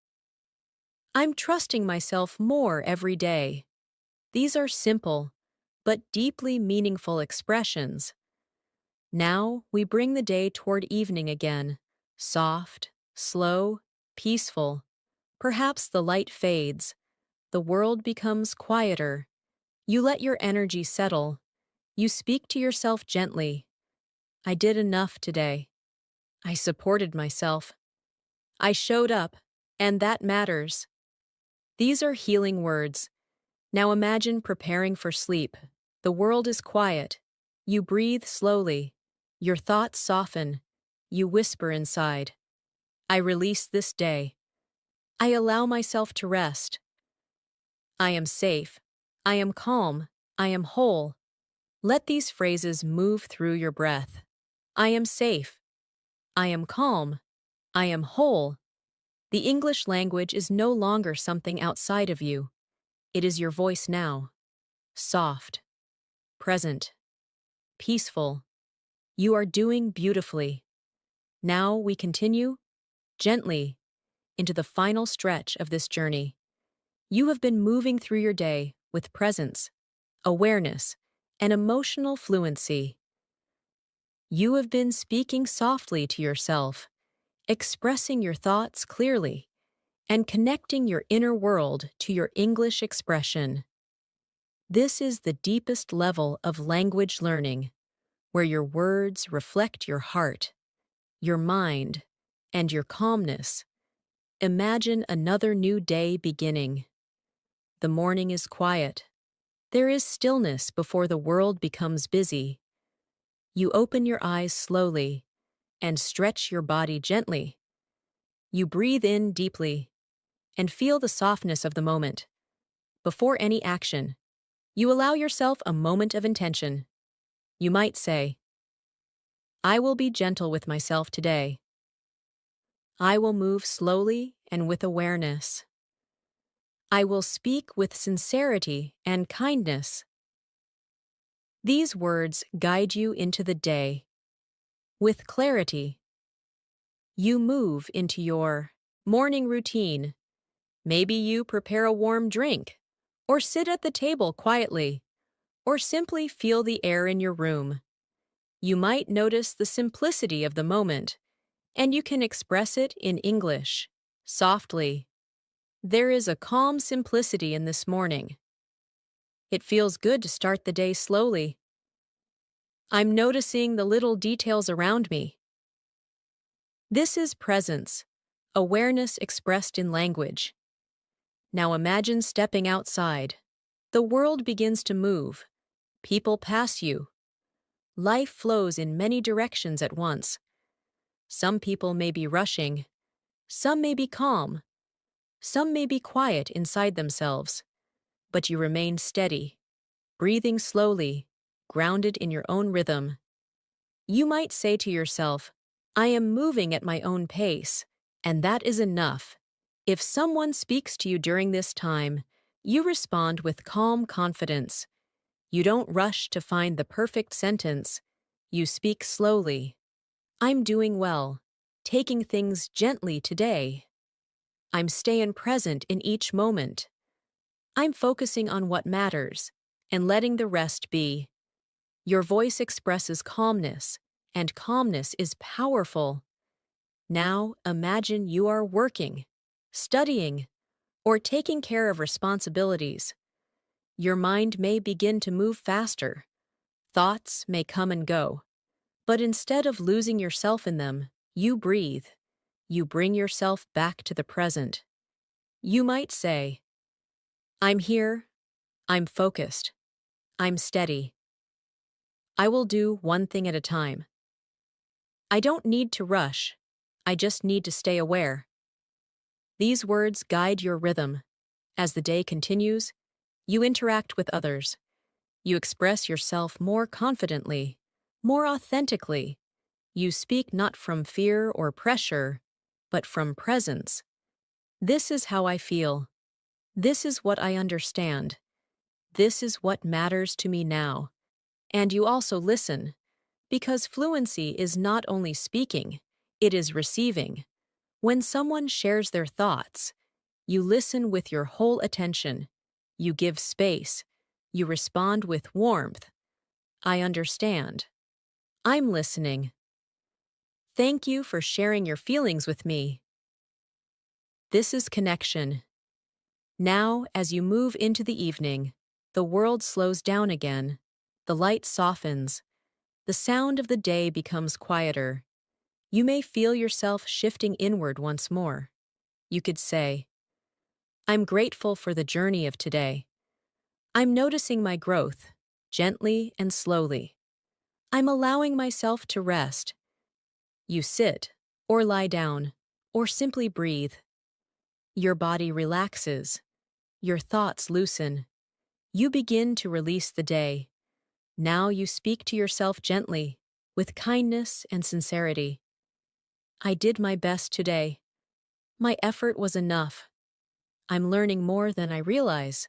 I'm trusting myself more every day. These are simple, but deeply meaningful expressions. Now we bring the day toward evening again, soft, slow, peaceful. Perhaps the light fades. The world becomes quieter. You let your energy settle. You speak to yourself gently. I did enough today. I supported myself. I showed up, and that matters. These are healing words. Now imagine preparing for sleep. The world is quiet. You breathe slowly. Your thoughts soften. You whisper inside, I release this day. I allow myself to rest. I am safe. I am calm. I am whole. Let these phrases move through your breath. I am safe. I am calm. I am whole. The English language is no longer something outside of you. It is your voice now. Soft, present, peaceful. You are doing beautifully. Now we continue, gently, into the final stretch of this journey. You have been moving through your day with presence, awareness, and emotional fluency. You have been speaking softly to yourself, expressing your thoughts clearly, and connecting your inner world to your English expression. This is the deepest level of language learning, where your words reflect your heart, your mind, and your calmness. Imagine another new day beginning. The morning is quiet. There is stillness before the world becomes busy. You open your eyes slowly and stretch your body gently. You breathe in deeply and feel the softness of the moment. Before any action, you allow yourself a moment of intention. You might say, I will be gentle with myself today. I will move slowly and with awareness. I will speak with sincerity and kindness. These words guide you into the day. With clarity, you move into your morning routine. Maybe you prepare a warm drink, or sit at the table quietly, or simply feel the air in your room. You might notice the simplicity of the moment, and you can express it in English, softly. There is a calm simplicity in this morning. It feels good to start the day slowly. I'm noticing the little details around me. This is presence, awareness expressed in language. Now imagine stepping outside. The world begins to move. People pass you. Life flows in many directions at once. Some people may be rushing. Some may be calm. Some may be quiet inside themselves. But you remain steady, breathing slowly, grounded in your own rhythm. You might say to yourself, I am moving at my own pace, and that is enough. If someone speaks to you during this time, you respond with calm confidence. You don't rush to find the perfect sentence. You speak slowly. I'm doing well, taking things gently today. I'm staying present in each moment. I'm focusing on what matters and letting the rest be. Your voice expresses calmness, and calmness is powerful. Now imagine you are working, studying, or taking care of responsibilities. Your mind may begin to move faster. Thoughts may come and go. But instead of losing yourself in them, you breathe. You bring yourself back to the present. You might say, I'm here, I'm focused, I'm steady. I will do one thing at a time. I don't need to rush, I just need to stay aware. These words guide your rhythm. As the day continues, you interact with others. You express yourself more confidently, more authentically. You speak not from fear or pressure, but from presence. This is how I feel. This is what I understand. This is what matters to me now. And you also listen, because fluency is not only speaking, it is receiving. When someone shares their thoughts, you listen with your whole attention. You give space. You respond with warmth. I understand. I'm listening. Thank you for sharing your feelings with me. This is connection. Now, as you move into the evening, the world slows down again. The light softens. The sound of the day becomes quieter. You may feel yourself shifting inward once more. You could say, I'm grateful for the journey of today. I'm noticing my growth, gently and slowly. I'm allowing myself to rest. You sit, or lie down, or simply breathe. Your body relaxes. Your thoughts loosen. You begin to release the day. Now you speak to yourself gently, with kindness and sincerity. I did my best today. My effort was enough. I'm learning more than I realize.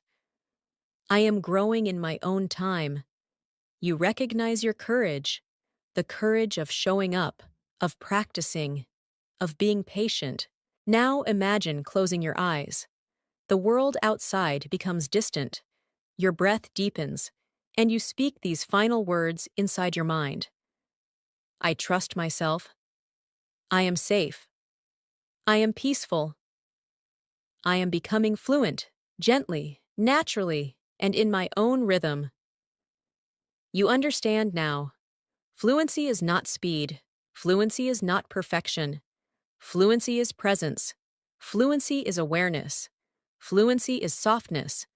I am growing in my own time. You recognize your courage, the courage of showing up, of practicing, of being patient. Now imagine closing your eyes. The world outside becomes distant. Your breath deepens, and you speak these final words inside your mind. I trust myself. I am safe. I am peaceful. I am becoming fluent, gently, naturally, and in my own rhythm. You understand now. Fluency is not speed. Fluency is not perfection. Fluency is presence. Fluency is awareness. Fluency is softness.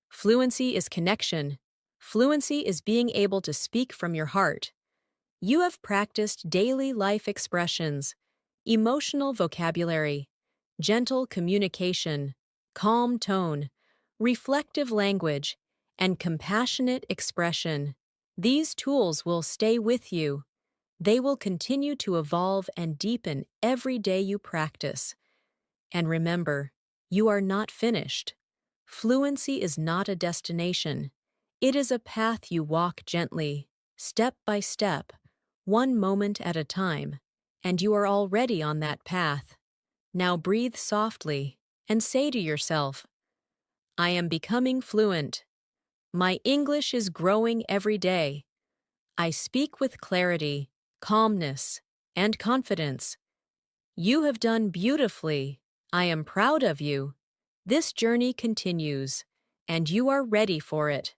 Fluency is connection. Fluency is being able to speak from your heart. You have practiced daily life expressions, emotional vocabulary, gentle communication, calm tone, reflective language, and compassionate expression. These tools will stay with you. They will continue to evolve and deepen every day you practice. And remember, you are not finished. Fluency is not a destination. It is a path you walk gently, step by step, one moment at a time, and you are already on that path. Now breathe softly and say to yourself, I am becoming fluent. My English is growing every day. I speak with clarity, calmness, and confidence. You have done beautifully. I am proud of you. This journey continues, and you are ready for it.